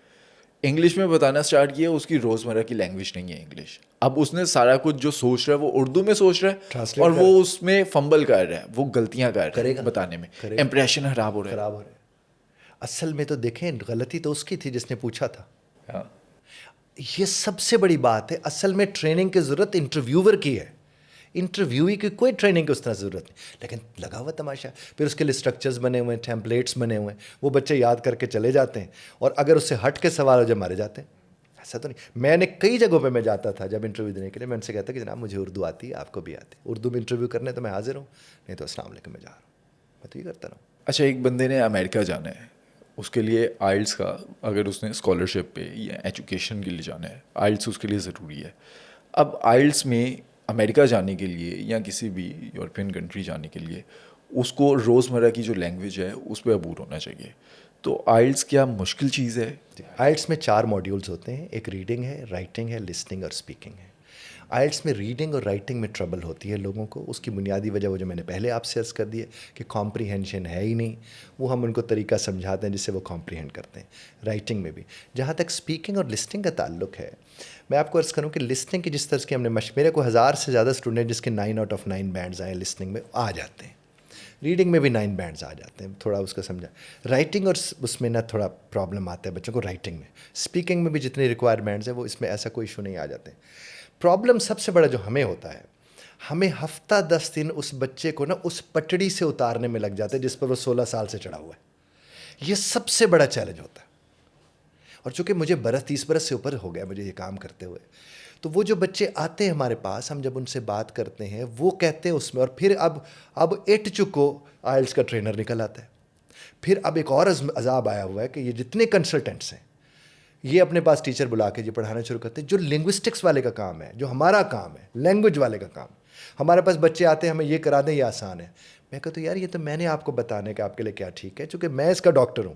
انگلش میں بتانا اسٹارٹ کیا ہے. اس کی روزمرہ کی لینگویج نہیں ہے انگلش. اب اس نے سارا کچھ جو سوچ رہا ہے وہ اردو میں سوچ رہا ہے، اور وہ اس میں فمبل کر رہا ہے، وہ غلطیاں کر رہا ہے بتانے میں، امپریشن خراب ہو رہا ہے. اصل میں تو دیکھیں غلطی تو اس کی تھی جس نے پوچھا تھا. ہاں یہ سب سے بڑی بات ہے. اصل میں ٹریننگ کی ضرورت انٹرویور کی ہے، انٹرویوئی کی کوئی ٹریننگ کی اس طرح ضرورت نہیں. لیکن لگا ہوا تماشا، پھر اس کے لیے اسٹرکچرز بنے ہوئے ہیں، ٹیمپلیٹس بنے ہوئے ہیں، وہ بچے یاد کر کے چلے جاتے ہیں، اور اگر اس سے ہٹ کے سوال ہو جائے مارے جاتے ہیں. ایسا تو نہیں. میں نے کئی جگہوں پہ میں جاتا تھا جب انٹرویو دینے کے لیے، میں ان سے کہتا کہ جناب مجھے اردو آتی ہے، آپ کو بھی آتی ہے، اردو میں انٹرویو کرنے تو میں حاضر ہوں، نہیں تو السلام علیکم میں جا رہا ہوں. میں تو یہ کرتا رہا ہوں. اچھا ایک بندے نے امریکہ جانا ہے، اس کے لیے آئلٹس کا، اگر اس نے اسکالرشپ پہ یا ایجوکیشن کے لیے جانا ہے، آئلٹس اس کے لیے ضروری ہے. اب آئلٹس میں امریکہ جانے کے لیے یا کسی بھی یورپین کنٹری جانے کے لیے اس کو روزمرہ کی جو لینگویج ہے اس پہ عبور ہونا چاہیے. تو آئلٹس کیا مشکل چیز ہے؟ آئلٹس میں 4 ماڈیولز ہوتے ہیں. ایک ریڈنگ ہے، رائٹنگ ہے، لسننگ اور اسپیکنگ ہے. آئلٹس میں ریڈنگ اور رائٹنگ میں ٹربل ہوتی ہے لوگوں کو. اس کی بنیادی وجہ وہ جو میں نے پہلے آپ سے عرض کر دی ہے کہ کمپریہنشن ہے ہی نہیں. وہ ہم ان کو طریقہ سمجھاتے ہیں جس سے وہ کمپریہنڈ کرتے ہیں. رائٹنگ میں بھی. جہاں تک اسپیکنگ اور لسننگ کا تعلق ہے، میں آپ کو عرض کروں کہ لسننگ کی جس طرح کی ہم نے میرے کو 1000 سے زیادہ اسٹوڈنٹ جس کے 9 آؤٹ آف 9 بینڈز آئے لسننگ میں آ جاتے ہیں. ریڈنگ میں بھی 9 بینڈز آ جاتے ہیں، تھوڑا اس کو سمجھا. رائٹنگ اور اس میں نہ تھوڑا پرابلم آتا ہے بچوں کو رائٹنگ میں. اسپیکنگ میں بھی جتنے ریکوائرمنٹس ہیں وہ اس میں ایسا کوئی ایشو نہیں آ جاتے. پرابلم سب سے بڑا جو ہمیں ہوتا ہے، ہمیں ہفتہ 10 دن اس بچے کو نا اس پٹڑی سے اتارنے میں لگ جاتے ہیں جس پر وہ 16 سال سے چڑھا ہوا ہے. یہ سب سے بڑا چیلنج ہوتا ہے. اور چونکہ مجھے 30 برس سے اوپر ہو گیا مجھے یہ کام کرتے ہوئے، تو وہ جو بچے آتے ہیں ہمارے پاس، ہم جب ان سے بات کرتے ہیں وہ کہتے ہیں اس میں، اور پھر اب ایٹ چکو آئلٹس کا ٹرینر نکل آتا ہے. پھر اب ایک اور عذاب آیا ہوا ہے کہ یہ جتنے کنسلٹنٹس ہیں یہ اپنے پاس ٹیچر بلا کے یہ پڑھانا شروع کرتے ہیں. جو لنگوسٹکس والے کا کام ہے، جو ہمارا کام ہے، لینگویج والے کا کام، ہمارے پاس بچے آتے ہیں ہمیں یہ کرا دیں یہ آسان ہے. میں کہتا ہوں یار یہ تو میں نے آپ کو بتانے کا آپ کے لیے کیا ٹھیک ہے، چونکہ میں اس کا ڈاکٹر ہوں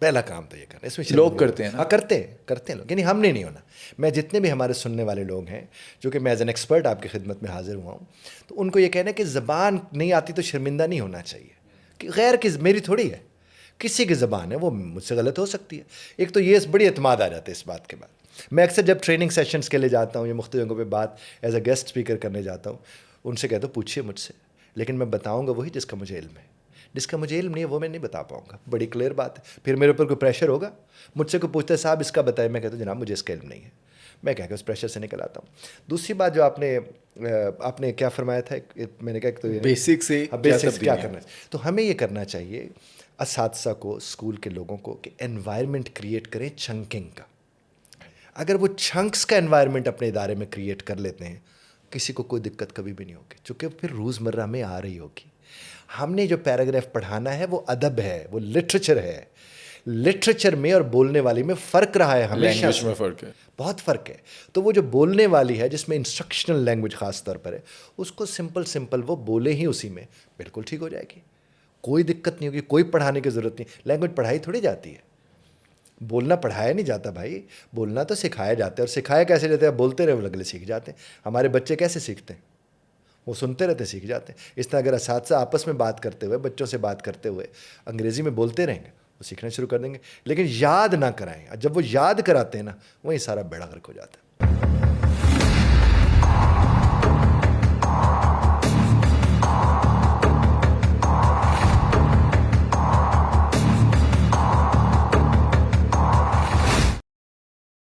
پہلا کام تو یہ کرنا. اس میں لوگ کرتے ہیں نا. ہاں کرتے ہیں لوگ, یعنی ہم نے نہیں ہونا. میں جتنے بھی ہمارے سننے والے لوگ ہیں جو کہ میں ایز این ایکسپرٹ آپ کی خدمت میں حاضر ہوا ہوں, تو ان کو یہ کہنا ہے کہ زبان نہیں آتی تو شرمندہ نہیں ہونا چاہیے, کہ غیر کی میری تھوڑی ہے, کسی کی زبان ہے, وہ مجھ سے غلط ہو سکتی ہے. ایک تو یہ بڑی اعتماد آ جاتا ہے اس بات کے بعد. میں اکثر جب ٹریننگ سیشنز کے لیے جاتا ہوں یا مختلف جگہوں پہ بات ایز اے گیسٹ اسپیکر کرنے جاتا ہوں, ان سے کہتا ہوں پوچھیے مجھ سے, لیکن میں بتاؤں گا وہی جس کا مجھے علم ہے. جس کا مجھے علم نہیں ہے وہ میں نہیں بتا پاؤں گا. بڑی کلیئر بات ہے. پھر میرے اوپر کوئی پریشر ہوگا, مجھ سے کوئی پوچھتا ہے صاحب اس کا بتائیں, میں کہتا ہوں جناب مجھے اس کا علم نہیں ہے. میں کہہ کے اس پریشر سے نکل آتا ہوں. دوسری بات جو آپ نے کیا فرمایا تھا, میں نے کہا تو بیسک سے بیسکس کیا کرنا ہے. تو ہمیں یہ کرنا چاہیے اساتذہ کو, اسکول کے لوگوں کو, کہ انوائرمنٹ کریٹ کریں چنکنگ کا. اگر وہ چنکس کا انوائرمنٹ اپنے ادارے میں کریٹ کر لیتے ہیں, کسی کو کوئی دقت کبھی بھی نہیں ہوگی, چونکہ پھر روزمرہ میں آ رہی ہوگی. ہم نے جو پیراگراف پڑھانا ہے وہ ادب ہے, وہ لٹریچر ہے. لٹریچر میں اور بولنے والی میں فرق رہا ہے ہمیشہ, لینگویج میں فرق ہے, بہت فرق ہے. تو وہ جو بولنے والی ہے جس میں انسٹرکشنل لینگویج خاص طور پر ہے, اس کو سمپل وہ بولے ہی اسی میں, بالکل ٹھیک ہو جائے گی, کوئی دقت نہیں ہوگی, کوئی پڑھانے کی ضرورت نہیں. لینگویج پڑھائی تھوڑی جاتی ہے, بولنا پڑھایا نہیں جاتا بھائی, بولنا تو سکھایا جاتا ہے. اور سکھایا کیسے جاتا ہے, بولتے رہے وہ اگلے سیکھ جاتے ہیں. ہمارے بچے کیسے سیکھتے ہیں, وہ سنتے رہتے سیکھ جاتے ہیں. اس طرح اگر اساتذہ آپس میں بات کرتے ہوئے, بچوں سے بات کرتے ہوئے انگریزی میں بولتے رہیں گے, وہ سیکھنا شروع کر دیں گے. لیکن یاد نہ کرائیں, جب وہ یاد کراتے ہیں نا, وہیں سارا بیڑا غرق ہو جاتا ہے.